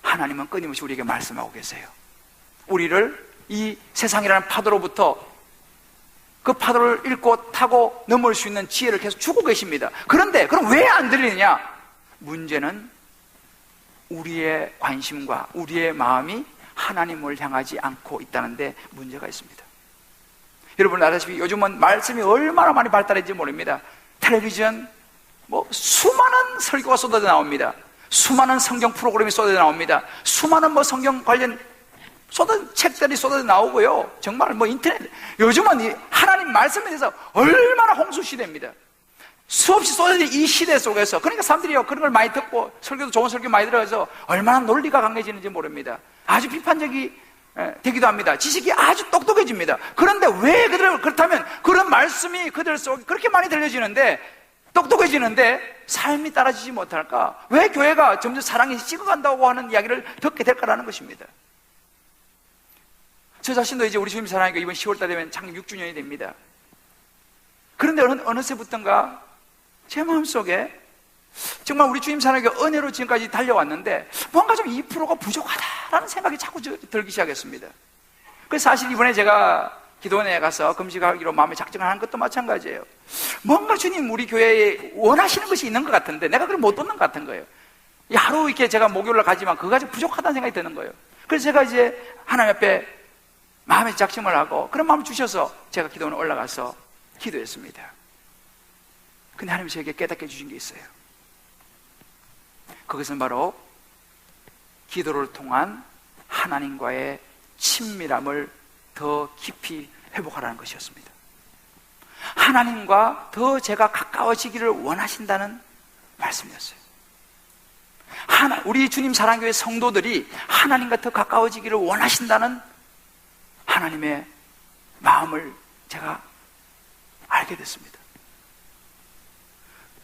하나님은 끊임없이 우리에게 말씀하고 계세요. 우리를 이 세상이라는 파도로부터 그 파도를 읽고 타고 넘을 수 있는 지혜를 계속 주고 계십니다. 그런데 그럼 왜 안 들리느냐? 문제는 우리의 관심과 우리의 마음이 하나님을 향하지 않고 있다는데 문제가 있습니다. 여러분 아시다시피 요즘은 말씀이 얼마나 많이 발달했는지 모릅니다. 텔레비전 수많은 설교가 쏟아져 나옵니다. 수많은 성경 프로그램이 쏟아져 나옵니다. 수많은 성경 관련 책들이 쏟아져 나오고요. 정말 인터넷, 요즘은 이 하나님 말씀에 대해서 얼마나 홍수 시대입니다. 수없이 쏟아진 이 시대 속에서, 그러니까 사람들이요 그런 걸 많이 듣고 설교도 좋은 설교 많이 들어서 얼마나 논리가 강해지는지 모릅니다. 아주 비판적이 되기도 합니다. 지식이 아주 똑똑해집니다. 그런데 왜 그렇다면 그런 말씀이 그들 속에 그렇게 많이 들려지는데, 똑똑해지는데 삶이 따라지지 못할까? 왜 교회가 점점 사랑이 식어간다고 하는 이야기를 듣게 될까라는 것입니다. 저 자신도 이제 우리 주님 사랑하니까 이번 10월달 되면 창립 6주년이 됩니다. 그런데 어느새부턴가 제 마음속에 정말 우리 주님 사랑하니까 은혜로 지금까지 달려왔는데 뭔가 좀 2%가 부족하다라는 생각이 자꾸 들기 시작했습니다. 그래서 사실 이번에 제가 기도원에 가서 금식하기로 마음에 작정을 하는 것도 마찬가지예요. 뭔가 주님 우리 교회에 원하시는 것이 있는 것 같은데 내가 그걸 못 얻는 것 같은 거예요. 하루 이렇게 제가 목요일날 가지만 그거 좀 부족하다는 생각이 드는 거예요. 그래서 제가 이제 하나님 앞에 마음에 작정을 하고 그런 마음을 주셔서 제가 기도원에 올라가서 기도했습니다. 근데 하나님이 저에게 깨닫게 해주신 게 있어요. 그것은 바로 기도를 통한 하나님과의 친밀함을 더 깊이 회복하라는 것이었습니다. 하나님과 더 제가 가까워지기를 원하신다는 말씀이었어요. 우리 주님 사랑교회 성도들이 하나님과 더 가까워지기를 원하신다는 하나님의 마음을 제가 알게 됐습니다.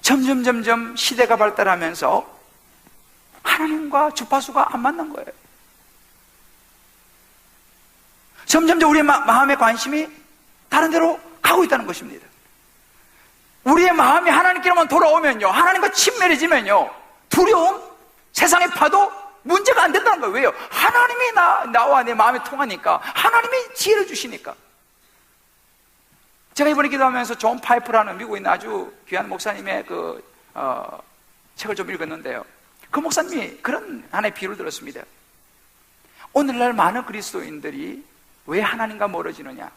점점 시대가 발달하면서 하나님과 주파수가 안 맞는 거예요. 점점 우리의 마음의 관심이 다른 데로 가고 있다는 것입니다. 우리의 마음이 하나님께로만 돌아오면요, 하나님과 친밀해지면요, 두려움, 세상의 파도, 문제가 안 된다는 거예요. 왜요? 하나님이 나와 내 마음이 통하니까, 하나님이 지혜를 주시니까. 제가 이번에 기도하면서 존 파이프라는 미국에 있는 아주 귀한 목사님의 책을 좀 읽었는데요, 그 목사님이 그런 하나의 비유를 들었습니다. 오늘날 많은 그리스도인들이 왜 하나님과 멀어지느냐?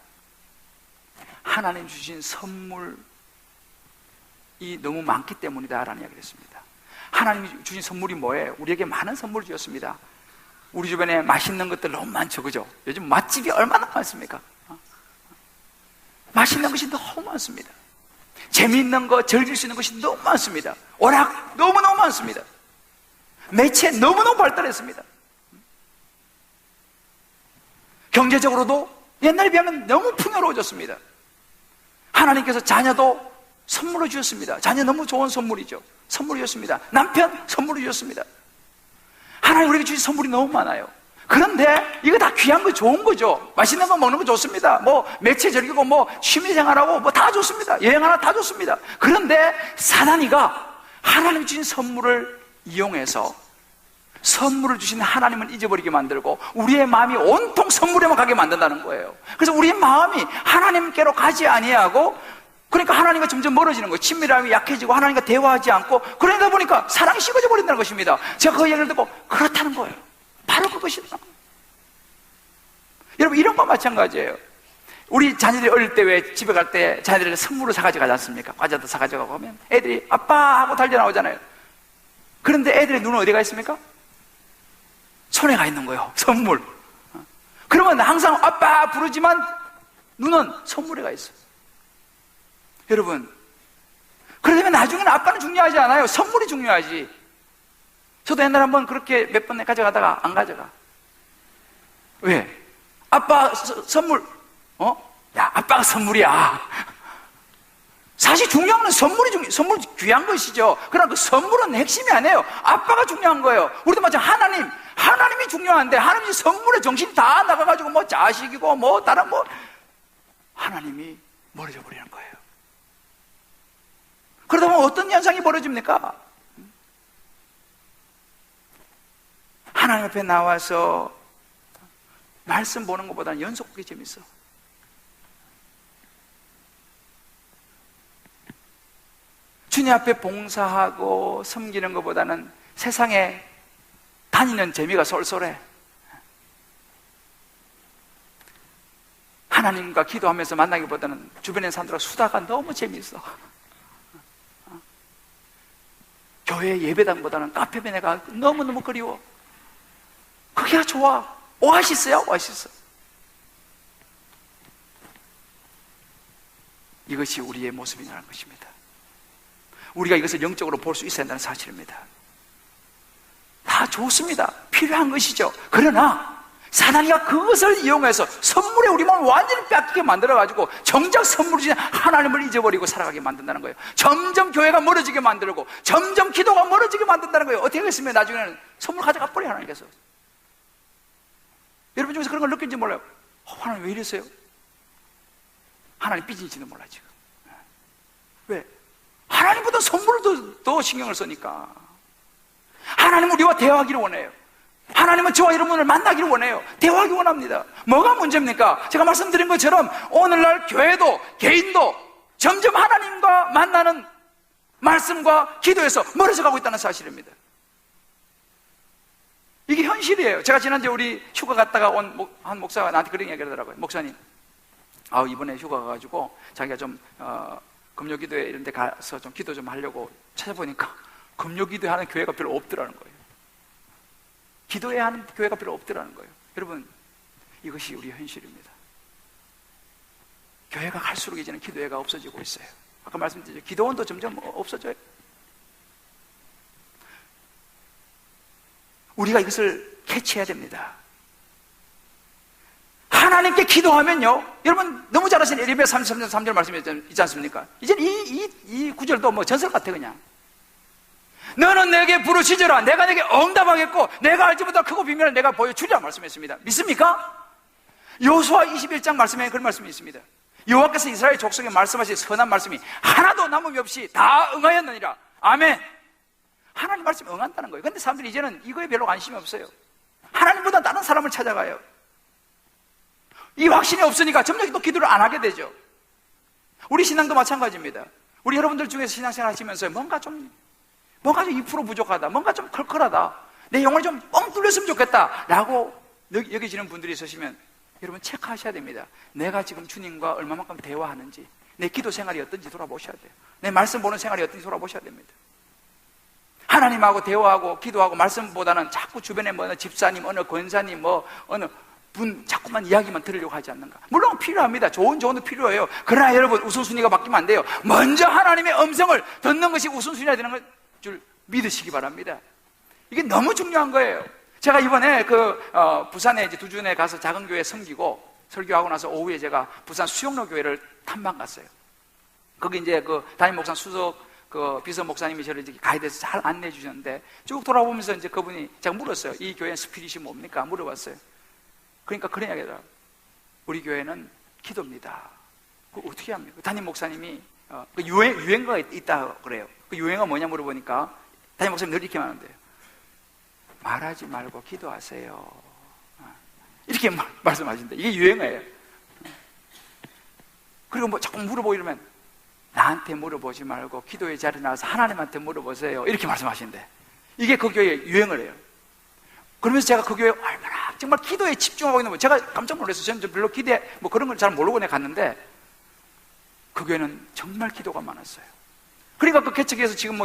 하나님 주신 선물이 너무 많기 때문이다라는 이야기를 했습니다. 하나님이 주신 선물이 뭐예요? 우리에게 많은 선물을 주셨습니다. 우리 주변에 맛있는 것들 너무 많죠, 그죠? 요즘 맛집이 얼마나 많습니까? 맛있는 것이 너무 많습니다. 재미있는 거, 즐길 수 있는 것이 너무 많습니다. 오락 너무너무 많습니다. 매체 너무너무 발달했습니다. 경제적으로도 옛날에 비하면 너무 풍요로워졌습니다. 하나님께서 자녀도 선물로 주셨습니다. 자녀 너무 좋은 선물이죠. 선물을 주셨습니다. 남편 선물을 주셨습니다. 하나님 우리에게 주신 선물이 너무 많아요. 그런데 이거 다 귀한 거 좋은 거죠. 맛있는 거 먹는 거 좋습니다. 매체 즐기고 취미생활하고 다 좋습니다. 여행하나 다 좋습니다. 그런데 사단이가 하나님이 주신 선물을 이용해서 선물을 주신 하나님을 잊어버리게 만들고 우리의 마음이 온통 선물에만 가게 만든다는 거예요. 그래서 우리의 마음이 하나님께로 가지 아니하고, 그러니까 하나님과 점점 멀어지는 거예요. 친밀함이 약해지고 하나님과 대화하지 않고, 그러다 보니까 사랑이 식어져 버린다는 것입니다. 제가 그 얘기를 듣고 그렇다는 거예요. 바로 그것이다. 여러분, 이런 거 마찬가지예요. 우리 자녀들이 어릴 때 왜 집에 갈 때 자녀들에게 선물을 사가지고 가지 않습니까? 과자도 사가지고 가면 애들이 아빠 하고 달려 나오잖아요. 그런데 애들의 눈은 어디가 있습니까? 손에 가 있는 거예요. 선물. 그러면 항상 아빠 부르지만 눈은 선물에 가 있어요. 여러분, 그러려면 나중에는 아빠는 중요하지 않아요. 선물이 중요하지. 저도 옛날에 한번 그렇게 몇 번 가져가다가 안 가져가. 왜? 아빠 선물, 야, 아빠가 선물이야. 사실 중요한 건 선물 귀한 것이죠. 그러나 그 선물은 핵심이 아니에요. 아빠가 중요한 거예요. 우리도 마찬가지 하나님이 중요한데, 하나님이 선물에 정신이 다 나가가지고 자식이고 다른 하나님이 멀어져 버리는 거예요. 그러다 보면 어떤 현상이 벌어집니까? 하나님 앞에 나와서 말씀 보는 것보다는 연속 보기 재밌어. 주님 앞에 봉사하고 섬기는 것보다는 세상에 다니는 재미가 쏠쏠해. 하나님과 기도하면서 만나기보다는 주변에 사람들과 수다가 너무 재미있어. 교회 예배당보다는 카페에 내가 너무너무 그리워. 그게 좋아. 오아시스야, 오아시스. 이것이 우리의 모습이라는 것입니다. 우리가 이것을 영적으로 볼 수 있어야 한다는 사실입니다. 다 좋습니다. 필요한 것이죠. 그러나 사단이가 그것을 이용해서 선물에 우리 마음을 완전히 뺏기게 만들어가지고 정작 선물을 주신 하나님을 잊어버리고 살아가게 만든다는 거예요. 점점 교회가 멀어지게 만들고 점점 기도가 멀어지게 만든다는 거예요. 어떻게 하겠으면 나중에는 선물 가져가 버려요, 하나님께서. 여러분 중에서 그런 걸 느낀지 몰라요. 하나님 왜 이랬어요? 하나님 삐진지도 몰라 지금. 왜? 하나님보다 선물을 더 신경을 쓰니까. 하나님은 우리와 대화하기를 원해요. 하나님은 저와 여러분을 만나기를 원해요. 대화하기 원합니다. 뭐가 문제입니까? 제가 말씀드린 것처럼 오늘날 교회도 개인도 점점 하나님과 만나는 말씀과 기도에서 멀어져 가고 있다는 사실입니다. 이게 현실이에요. 제가 지난주에 우리 휴가 갔다가 온 한 목사가 나한테 그런 얘기를 하더라고요. 목사님, 이번에 휴가 가가지고 자기가 좀 금요기도회 이런 데 가서 좀 기도 좀 하려고 찾아보니까 금요기도회 하는 교회가 별로 없더라는 거예요. 기도해야 하는 교회가 별로 없더라는 거예요. 여러분, 이것이 우리 현실입니다. 교회가 갈수록 이제는 기도회가 없어지고 있어요. 아까 말씀드렸죠. 기도원도 점점 없어져요. 우리가 이것을 캐치해야 됩니다. 하나님께 기도하면요, 여러분 너무 잘 아시는 에레미야 33장 3절 말씀이 있지 않습니까? 이제 이 구절도 뭐 전설 같아. 그냥 너는 내게 부르시더라. 내가 내게 응답하겠고 내가 알지 못할 크고 비밀을 내가 보여주리라 말씀했습니다. 믿습니까? 여호수아 21장 말씀에 그런 말씀이 있습니다. 여호와께서 이스라엘 족속에 말씀하신 선한 말씀이 하나도 남음이 없이 다 응하였느니라. 아멘. 하나님 말씀에 응한다는 거예요. 그런데 사람들이 이제는 이거에 별로 관심이 없어요. 하나님보다 다른 사람을 찾아가요. 이 확신이 없으니까 점점 또 기도를 안 하게 되죠. 우리 신앙도 마찬가지입니다. 우리 여러분들 중에서 신앙생활 하시면서 뭔가 좀 2% 부족하다, 뭔가 좀 컬컬하다, 내 영혼이 좀 뻥 뚫렸으면 좋겠다 라고 여기지는 분들이 있으시면 여러분 체크하셔야 됩니다. 내가 지금 주님과 얼마만큼 대화하는지, 내 기도 생활이 어떤지 돌아보셔야 돼요. 내 말씀 보는 생활이 어떤지 돌아보셔야 됩니다. 하나님하고 대화하고 기도하고 말씀보다는 자꾸 주변에 뭐 어느 집사님, 어느 권사님, 어느 분 자꾸만 이야기만 들으려고 하지 않는가? 물론 필요합니다. 좋은 조언도 필요해요. 그러나 여러분 우선순위가 바뀌면 안 돼요. 먼저 하나님의 음성을 듣는 것이 우선순위가 되는 줄 믿으시기 바랍니다. 이게 너무 중요한 거예요. 제가 이번에 부산에 이제 두준에 가서 작은 교회 섬기고 설교하고 나서 오후에 제가 부산 수영로 교회를 탐방 갔어요. 거기 이제 담임 목사 수석 비서 목사님이 저를 이제 가이드해서 잘 안내해 주셨는데 쭉 돌아보면서 이제 그분이 제가 물었어요. 이 교회는 스피릿이 뭡니까? 물어봤어요. 그러니까 그런 이야기 하더라고요. 우리 교회는 기도입니다. 어떻게 합니까? 담임 목사님이 유행어가 있다 그래요. 그 유행어 뭐냐 물어보니까 담임 목사님 늘 이렇게 말하는데요. 말하지 말고 기도하세요. 이렇게 말씀하신대. 이게 유행어예요. 그리고 뭐 자꾸 물어보고 이러면 나한테 물어보지 말고 기도의 자리에 나와서 하나님한테 물어보세요. 이렇게 말씀하신대. 이게 그 교회의 유행어래요. 그러면서 제가 그 교회에 얼마나 정말 기도에 집중하고 있는 거 제가 깜짝 놀랐어요. 저는 별로 그런 걸 잘 모르고 그냥 갔는데 그 교회는 정말 기도가 많았어요. 그러니까 그 개척에서 지금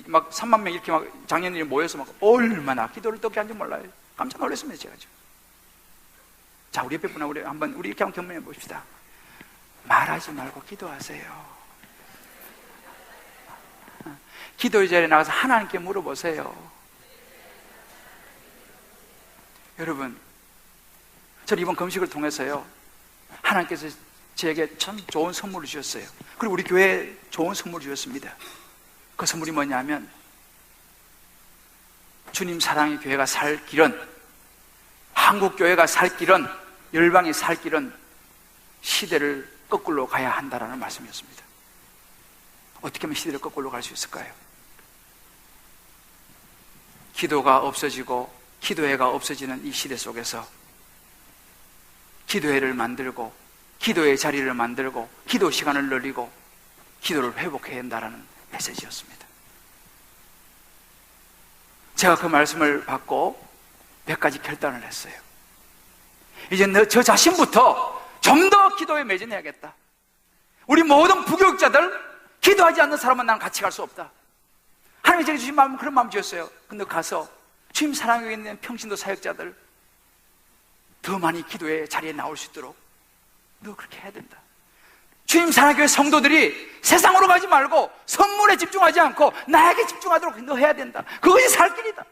막 3만 명 이렇게 막 장년들이 모여서 막 얼마나 기도를 어떻게 하는지 몰라요. 깜짝 놀랐습니다, 제가 지금. 자, 우리 옆에 분하고 우리 이렇게 한번 경험해 봅시다. 말하지 말고 기도하세요. 기도의 자리에 나가서 하나님께 물어보세요. 여러분, 저는 이번 금식을 통해서요, 하나님께서 저에게 참 좋은 선물을 주셨어요. 그리고 우리 교회에 좋은 선물을 주셨습니다. 그 선물이 뭐냐면 주님 사랑의 교회가 살 길은, 한국 교회가 살 길은, 열방이 살 길은 시대를 거꾸로 가야 한다라는 말씀이었습니다. 어떻게 하면 시대를 거꾸로 갈 수 있을까요? 기도가 없어지고 기도회가 없어지는 이 시대 속에서 기도회를 만들고 기도의 자리를 만들고 기도 시간을 늘리고 기도를 회복해야 한다는 메시지였습니다. 제가 그 말씀을 받고 몇 가지 결단을 했어요. 이제 저 자신부터 좀 더 더 기도에 매진해야겠다. 우리 모든 부교육자들, 기도하지 않는 사람은 나는 같이 갈 수 없다. 하나님이 제게 주신 마음은 그런 마음 주셨어요. 근데 가서 주님 사랑하고 있는 평신도 사역자들 더 많이 기도의 자리에 나올 수 있도록 너 그렇게 해야 된다. 주님 사랑교회 성도들이 세상으로 가지 말고 선물에 집중하지 않고 나에게 집중하도록 너 해야 된다. 그것이 살 길이다.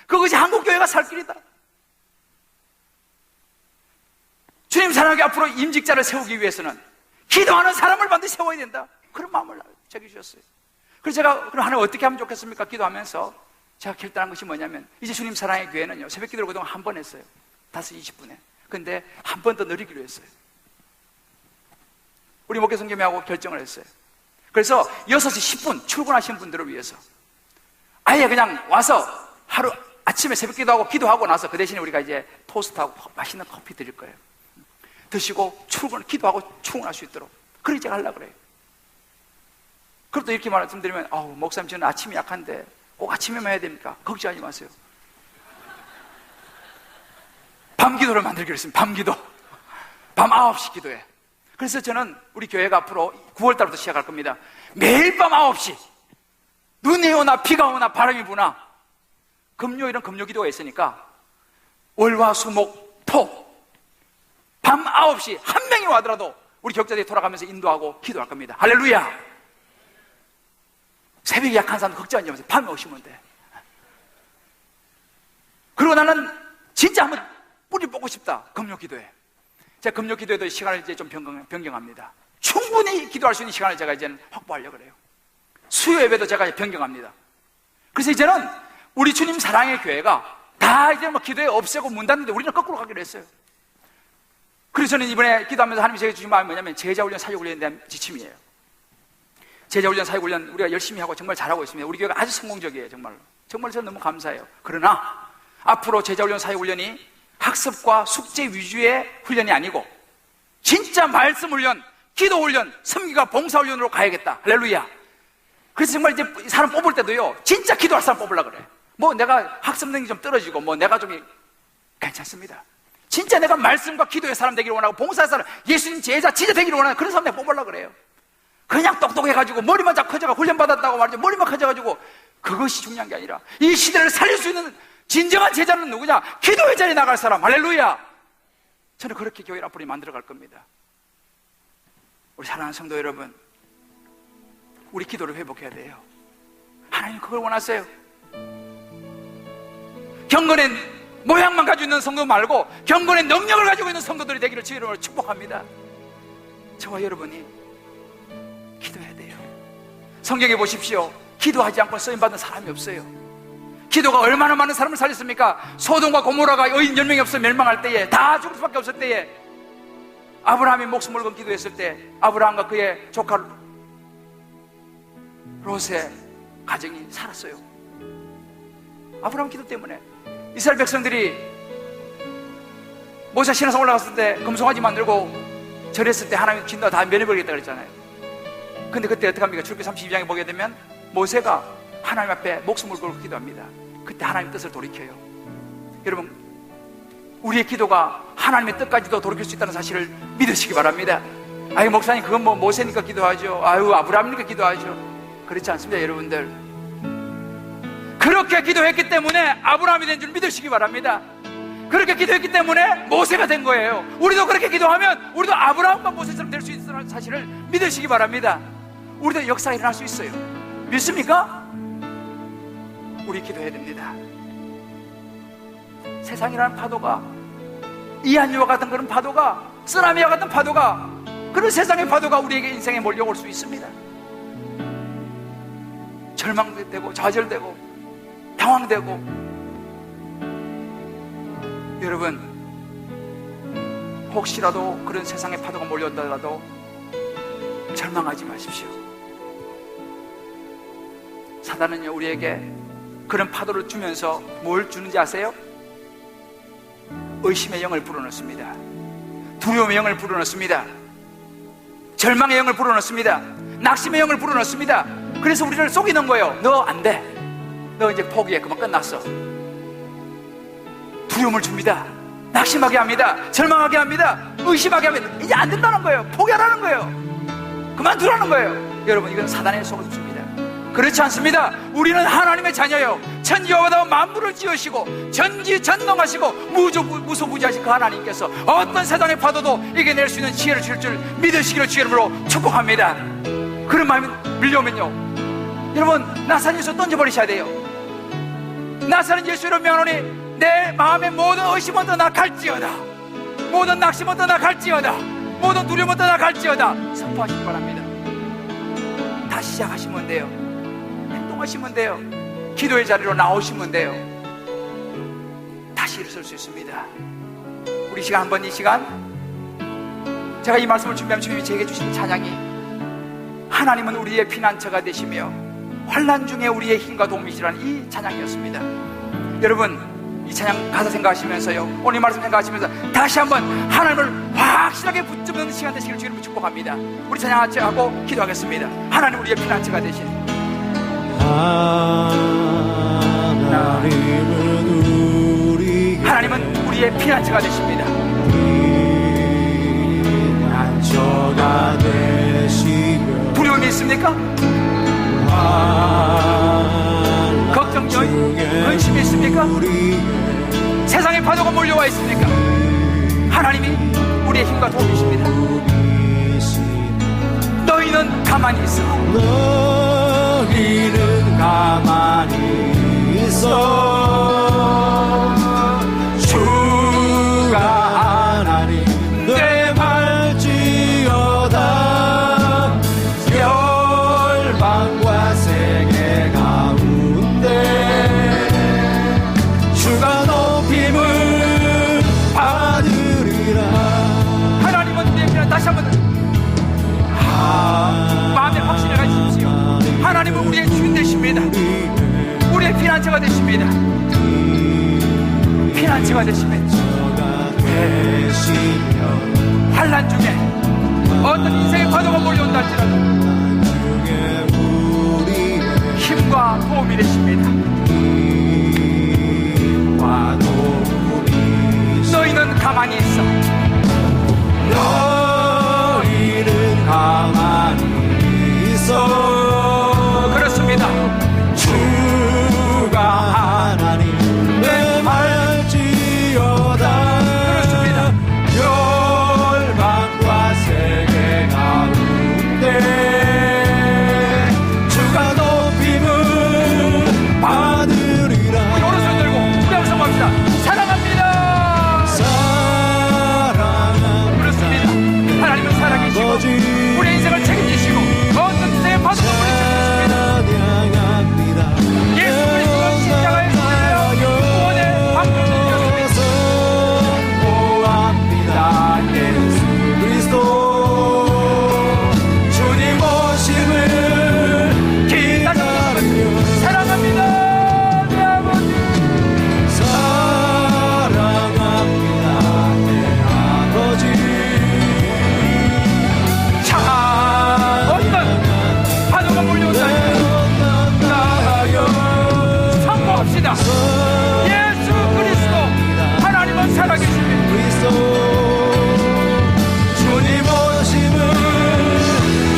그것이 한국교회가 살 길이다. 주님 사랑교회 앞으로 임직자를 세우기 위해서는 기도하는 사람을 반드시 세워야 된다. 그런 마음을 제게 주셨어요. 그래서 제가 그럼 하나님 어떻게 하면 좋겠습니까? 기도하면서 제가 결단한 것이 뭐냐면, 이제 주님 사랑의 교회는요, 새벽 기도를 그동안 한 번 했어요. 5시 20분에. 근데 한 번 더 늘리기로 했어요. 우리 목회 선교회하고 결정을 했어요. 그래서 6시 10분 출근하신 분들을 위해서 아예 그냥 와서 하루 아침에 새벽 기도하고 기도하고 나서 그 대신에 우리가 이제 토스트하고 맛있는 커피 드릴 거예요. 드시고 기도하고 출근할 수 있도록 그렇게 제가 하려고 그래요. 그럼 또 이렇게 말씀드리면, 목사님 저는 아침이 약한데 꼭 아침에만 해야 됩니까? 걱정하지 마세요. 밤 기도를 만들기로 했습니다. 밤 기도. 밤 9시 기도에. 그래서 저는 우리 교회가 앞으로 9월달부터 시작할 겁니다. 매일 밤 9시 눈이 오나 비가 오나 바람이 부나 금요일은 금요 기도가 있으니까 월화수목토 밤 9시 한 명이 와더라도 우리 교육자들이 돌아가면서 인도하고 기도할 겁니다. 할렐루야. 새벽에 약한 사람 걱정하지 마세요. 밤에 오시면 돼. 그리고 나는 진짜 한번 뿌리 뽑고 싶다. 금요 기도에. 제가 금요 기도에도 시간을 이제 좀 변경합니다. 충분히 기도할 수 있는 시간을 제가 이제는 확보하려고 그래요. 수요 예배도 제가 변경합니다. 그래서 이제는 우리 주님 사랑의 교회가 다 이제 뭐 기도에 없애고 문 닫는데 우리는 거꾸로 가기로 했어요. 그래서 저는 이번에 기도하면서 하나님이 제게 주신 마음이 뭐냐면, 제자훈련, 사역훈련에 대한 지침이에요. 제자훈련, 사역훈련 우리가 열심히 하고 정말 잘하고 있습니다. 우리 교회가 아주 성공적이에요. 정말로. 정말 저는 너무 감사해요. 그러나 앞으로 제자훈련, 사역훈련이 학습과 숙제 위주의 훈련이 아니고 진짜 말씀훈련, 기도훈련, 섬기가 봉사훈련으로 가야겠다. 할렐루야. 그래서 정말 이제 사람 뽑을 때도요, 진짜 기도할 사람 뽑으려고 그래. 뭐 내가 학습 능력이 좀 떨어지고 뭐 내가 좀 괜찮습니다. 진짜 내가 말씀과 기도의 사람 되기를 원하고 봉사의 사람, 예수님 제자 진짜 되기를 원하는 그런 사람 내가 뽑으려고 그래요. 그냥 똑똑해가지고 머리만 자 커져가 훈련받았다고 말이죠. 머리만 커져가지고 그것이 중요한 게 아니라 이 시대를 살릴 수 있는 진정한 제자는 누구냐? 기도의 자리에 나갈 사람. 할렐루야. 저는 그렇게 교회를 앞으로 만들어갈 겁니다. 우리 사랑하는 성도 여러분, 우리 기도를 회복해야 돼요. 하나님 그걸 원하세요. 경건의 모양만 가지고 있는 성도 말고 경건의 능력을 가지고 있는 성도들이 되기를 주의 이름으로 축복합니다. 저와 여러분이 기도해야 돼요. 성경에 보십시오. 기도하지 않고 쓰임받은 사람이 없어요. 기도가 얼마나 많은 사람을 살렸습니까? 소돔과 고모라가 의인 10명이 없어 멸망할 때에, 다 죽을 수밖에 없을 때에 아브라함이 목숨을 건 기도했을 때 아브라함과 그의 조카 롯의 가정이 살았어요. 아브라함 기도 때문에. 이스라엘 백성들이 모세 시내산 올라갔을 때 금송아지 만들고 절했을 때 하나님 진노 다 면해버리겠다 그랬잖아요. 근데 그때 어떻게 합니까? 출애굽기 32장에 보게 되면 모세가 하나님 앞에 목숨을 걸고 기도합니다. 그때 하나님 뜻을 돌이켜요. 여러분, 우리의 기도가 하나님의 뜻까지도 돌이킬 수 있다는 사실을 믿으시기 바랍니다. 아유 목사님 그건 뭐 모세니까 기도하죠. 아유 아브라함이니까 기도하죠. 그렇지 않습니다. 여러분들, 그렇게 기도했기 때문에 아브라함이 된 줄 믿으시기 바랍니다. 그렇게 기도했기 때문에 모세가 된 거예요. 우리도 그렇게 기도하면 우리도 아브라함과 모세처럼 될 수 있다는 사실을 믿으시기 바랍니다. 우리도 역사가 일어날 수 있어요. 믿습니까? 우리 기도해야 됩니다. 세상이라는 파도가, 이한유와 같은 그런 파도가, 쓰나미와 같은 파도가, 그런 세상의 파도가 우리에게 인생에 몰려올 수 있습니다. 절망되고 좌절되고 당황되고. 여러분, 혹시라도 그런 세상의 파도가 몰려온다라도 절망하지 마십시오. 사단은요 우리에게 그런 파도를 주면서 뭘 주는지 아세요? 의심의 영을 불어넣습니다. 두려움의 영을 불어넣습니다. 절망의 영을 불어넣습니다. 낙심의 영을 불어넣습니다. 그래서 우리를 속이는 거예요. 너 안 돼. 너 이제 포기해. 그만 끝났어. 두려움을 줍니다. 낙심하게 합니다. 절망하게 합니다. 의심하게 합니다. 이제 안 된다는 거예요. 포기하라는 거예요. 그만두라는 거예요. 여러분, 이건 사단의 속임수입니다. 그렇지 않습니다. 우리는 하나님의 자녀예요. 천지와바다와 만물을 지으시고 전지전능하시고 무소부지하신 그 하나님께서 어떤 세상의 파도도 이겨낼 수 있는 지혜를 주실 줄 믿으시기를 주의 이름으로 축복합니다. 그런 마음이 밀려오면요, 여러분, 나사렛 예수 던져버리셔야 돼요. 나사렛 예수로 명하노니 내 마음의 모든 의심은 떠나갈지어다, 모든 낙심은 떠나갈지어다, 모든 두려움은 떠나갈지어다 선포하시기 바랍니다. 다시 시작하시면 돼요. 행동하시면 돼요. 기도의 자리로 나오시면 돼요. 다시 일어설 수 있습니다. 우리 시간 한번, 이 시간 제가 이 말씀을 준비하면 주님이 제게 주신 찬양이 하나님은 우리의 피난처가 되시며 환난 중에 우리의 힘과 도움이시라는 이 찬양이었습니다. 여러분, 이 찬양 가사 생각하시면서요, 오늘 이 말씀 생각하시면서 다시 한번 하나님을 확실하게 붙잡는 시간 되시기를 주님을 축복합니다. 우리 찬양 같이 하고 기도하겠습니다. 하나님 우리의 피난처가 되신 하나님은 우리의 피난처가 되십니다. 피난처가 되시며 두려움이 있습니까? 걱정, 근심이 있습니까? 세상의 파도가 몰려와 있습니까? 하나님이 우리의 힘과 도움이십니다. 너희는 가만히 있어. 너희는 가만히 있어. 주가 하나님 내 말지어다. 열방과 세계 가운데 주가 높임을 받으리라. 하나님은 우리의 피난, 다시 한번 마음에 확신을 가지십시오. 하나님은 우리의 주인 되십니다. 우리의 피난처가 되십니다. 피난처가 되십니다. 환난 중에 어떤 인생의 파도가 몰려온다 할지라도 힘과 도움이 되십니다. 너희는 가만히 있어. 너희는 가만히 있어. 그렇습니다. 주가 하나님 내 말지어다. 그렇습니다. 열방과 세계 가운데 주가 높임을 받으리라. 우리 오른손 들고 우리 한번 합시다. 사랑합니다. 사랑합니다. 그렇습니다. 하나님은 살아계시고 우리 인생을 책임지시고 어떤 인생의 파도가 우리 책임지십니다. 예수 그리스도가 십자가에 죽으며 구원의 방편을 이뤘습니다. 보합니다. 예수 그리스도 주님 오심을 기다리며 사랑합니다. 내 아버지 사랑합니다. 내 아버지. 자, 어떤 파도가 몰려온다 선포합시다. 예수 그리스도 하나님은 살아계십니다. 주님 오심을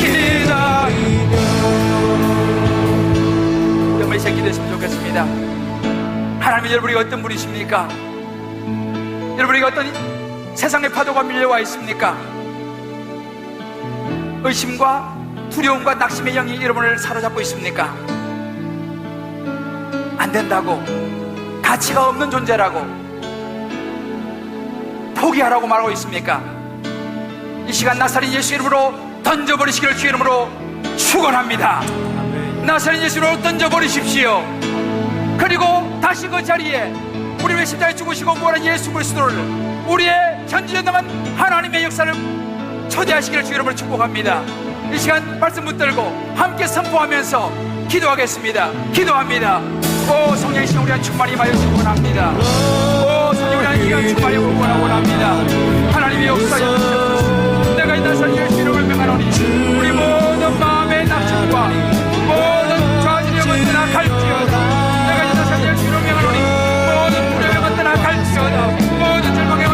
기다리며. 여러분, 이제 기도했으면 좋겠습니다. 하나님, 여러분이 어떤 분이십니까? 여러분이 어떤 세상의 파도가 밀려와 있습니까? 의심과 두려움과 낙심의 영이 여러분을 사로잡고 있습니까? 안 된다고, 가치가 없는 존재라고, 포기하라고 말하고 있습니까? 이 시간 나사렛 예수 이름으로 던져버리시기를 주 이름으로 축원합니다. 나사렛 예수 이름으로 던져버리십시오. 그리고 다시 그 자리에 우리 왜 십자가에 죽으시고 부활한 예수 그리스도를 우리의 전지전능한 하나님의 역사를 초대하시기를 주 이름으로 축복합니다. 이 시간 말씀 붙들고 함께 선포하면서 기도하겠습니다. 기도합니다. 오 성령이신 우리한 충만히 임하여주시기 원합니다. 오 성령 우리한 기간 충만히 원합니다. 하나님의 역사에 내가 이 나사렛 예수 이름을 명하노니 우리 모든 마음의 낙심과 모든 좌절력은 떠나갈지어다. 내가 이 나사렛 예수 이름을 명하노니 모든 불행은 떠나갈지어다. 모든 절망의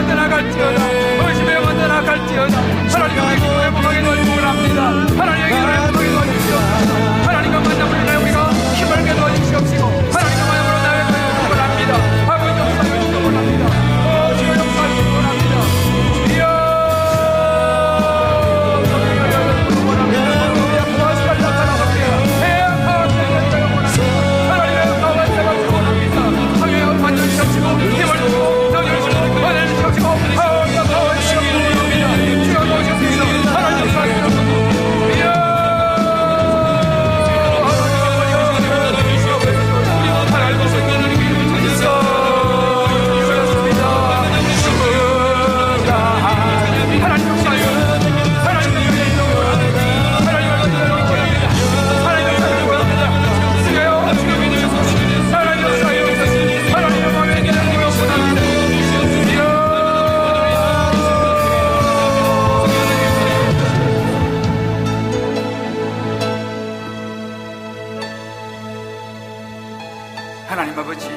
하나님 아버지,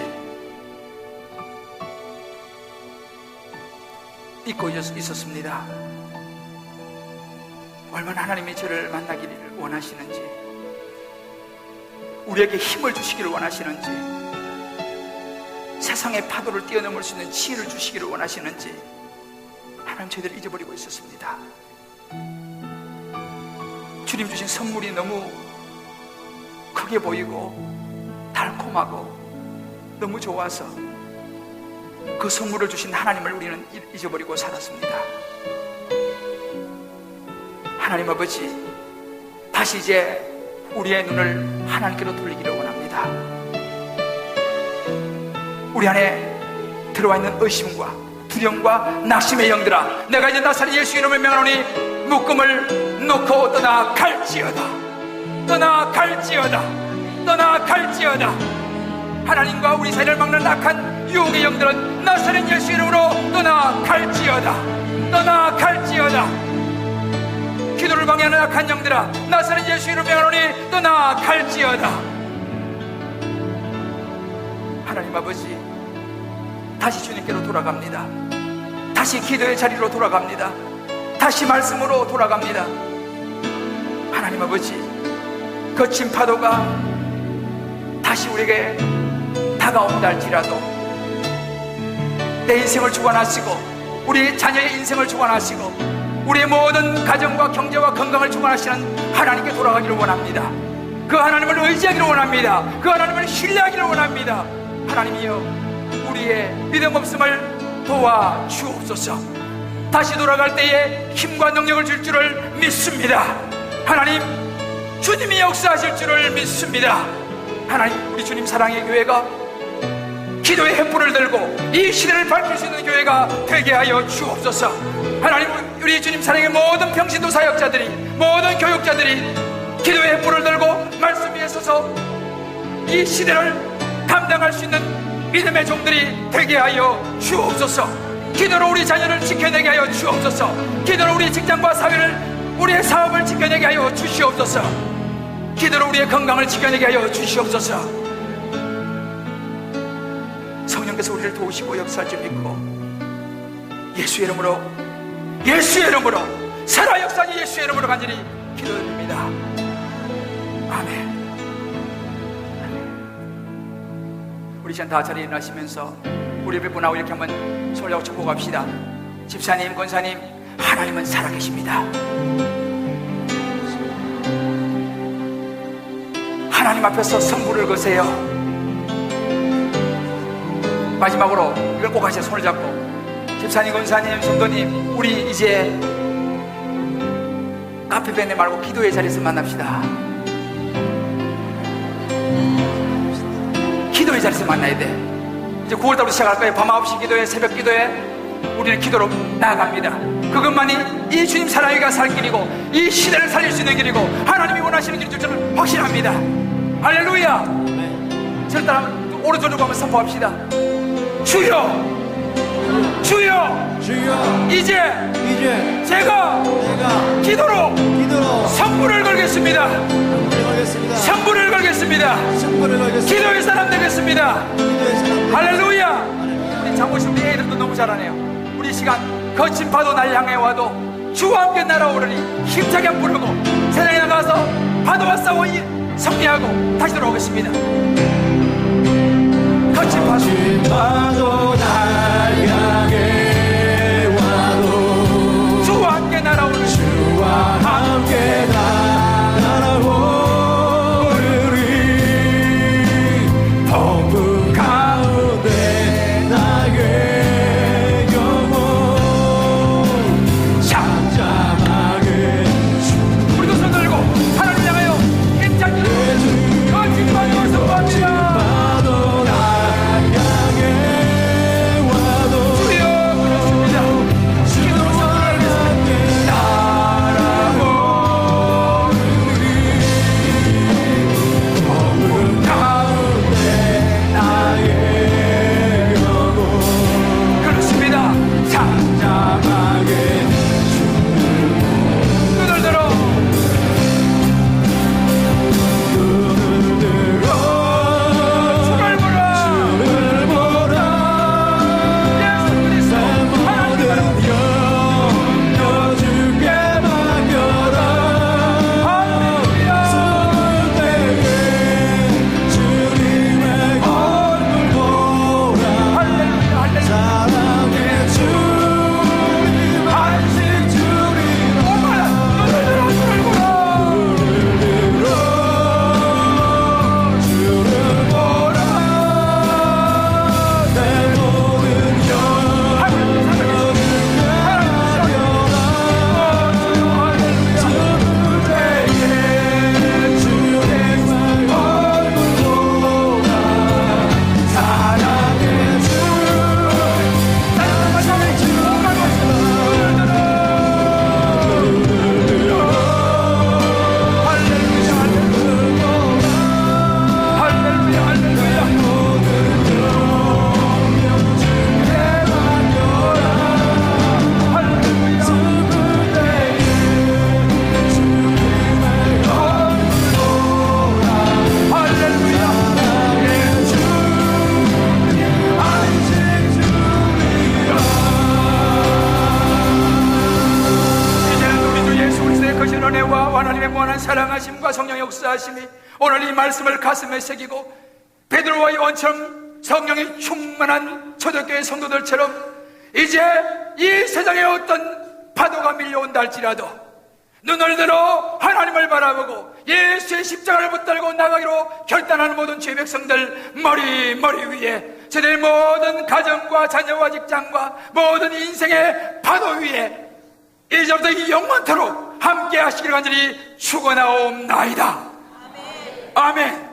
믿고 있었습니다. 얼마나 하나님이 저를 만나기를 원하시는지, 우리에게 힘을 주시기를 원하시는지, 세상의 파도를 뛰어넘을 수 있는 지혜를 주시기를 원하시는지 하나님 저희들을 잊어버리고 있었습니다. 주님 주신 선물이 너무 크게 보이고 달콤하고 너무 좋아서 그 선물을 주신 하나님을 우리는 잊어버리고 살았습니다. 하나님 아버지, 다시 이제 우리의 눈을 하나님께로 돌리기를 원합니다. 우리 안에 들어와 있는 의심과 두려움과 낙심의 영들아, 내가 이제 나사렛 예수 이름을 명하노니 묶음을 놓고 떠나갈지어다. 떠나갈지어다. 떠나갈지어다. 하나님과 우리 사이를 막는 악한 유혹의 영들은 나사렛 예수 이름으로 떠나갈지어다. 떠나갈지어다. 기도를 방해하는 악한 영들아, 나사렛 예수 이름을 명하노니 떠나갈지어다. 하나님 아버지, 다시 주님께로 돌아갑니다. 다시 기도의 자리로 돌아갑니다. 다시 말씀으로 돌아갑니다. 하나님 아버지, 거친 파도가 다시 우리에게 다가온다 할지라도 내 인생을 주관하시고 우리 자녀의 인생을 주관하시고 우리의 모든 가정과 경제와 건강을 주관하시는 하나님께 돌아가기를 원합니다. 그 하나님을 의지하기를 원합니다. 그 하나님을 신뢰하기를 원합니다. 하나님이여, 우리의 믿음 없음을 도와주옵소서. 다시 돌아갈 때에 힘과 능력을 줄 줄을 믿습니다. 하나님, 주님이 역사하실 줄을 믿습니다. 하나님, 우리 주님 사랑의 교회가 기도의 횃불을 들고 이 시대를 밝힐 수 있는 교회가 되게 하여 주옵소서. 하나님, 우리 주님 사랑의 모든 평신도 사역자들이, 모든 교육자들이 기도의 횃불을 들고 말씀 위에 서서 이 시대를 감당할 수 있는 믿음의 종들이 되게 하여 주옵소서. 기도로 우리 자녀를 지켜내게 하여 주옵소서. 기도로 우리 직장과 사회를, 우리의 사업을 지켜내게 하여 주시옵소서. 기도로 우리의 건강을 지켜내게 하여 주시옵소서. 성령께서 우리를 도우시고 역사할 줄 믿고 예수의 이름으로, 예수의 이름으로, 살아 역사하는 예수의 이름으로 간절히 기도드립니다. 아멘. 우리 시간 다 자리에 일어나시면서 우리 옆에 분하고 이렇게 한번 손을 잡고 축복합시다. 집사님, 권사님, 하나님은 살아계십니다. 하나님 앞에서 성부를 거세요. 마지막으로 이걸 꼭 하세요. 손을 잡고, 집사님, 권사님, 성도님, 우리 이제 카페 밴드 말고 기도의 자리에서 만납시다. 기도의 자리에서 만나야 돼. 이제 9월달부터 시작할 거예요. 밤 9시 기도회, 새벽 기도회, 우리는 기도로 나아갑니다. 그것만이 이 주님 사랑이가 살 길이고 이 시대를 살릴 수 있는 길이고 하나님이 원하시는 길인 줄 저는 확신합니다. 할렐루야. 저를 따라 오른손으로 한번 선포합시다. 주여, 주여, 주여, 이제 제가 기도로 선물을 걸겠습니다. 선물을 걸겠습니다. 기도의 사람 되겠습니다. 할렐루야. 우리 장모님, 우리 애들도 너무 잘하네요. 우리 시간 거친 파도 날 향해 와도 주와 함께 날아오르니 힘차게 부르고 세상에 나가서 파도와 싸워 승리하고 다시 돌아오겠습니다. 거친 파도 날 향해 와도 주와 함께 날아오르니, 주와 함께 날아오르니 폭풍 가운데 나의 영혼 잠잠하게. 우리도 손 들고 하나님 향하여 힘차게 거친 파도와 선포합니다. 주여, 은혜와 하나님의 무한한 사랑하심과 성령의 역사하심이 오늘 이 말씀을 가슴에 새기고 베드로와 요한처럼 성령이 충만한 초대교회 성도들처럼 이제 이 세상에 어떤 파도가 밀려온다 할지라도 눈을 들어 하나님을 바라보고 예수의 십자가를 붙들고 나가기로 결단하는 모든 주의 백성들 머리 위에 저들의 모든 가정과 자녀와 직장과 모든 인생의 파도 위에 이제부터 이 영원토록 함께 하시기를 간절히 축원하옵나이다. 아멘.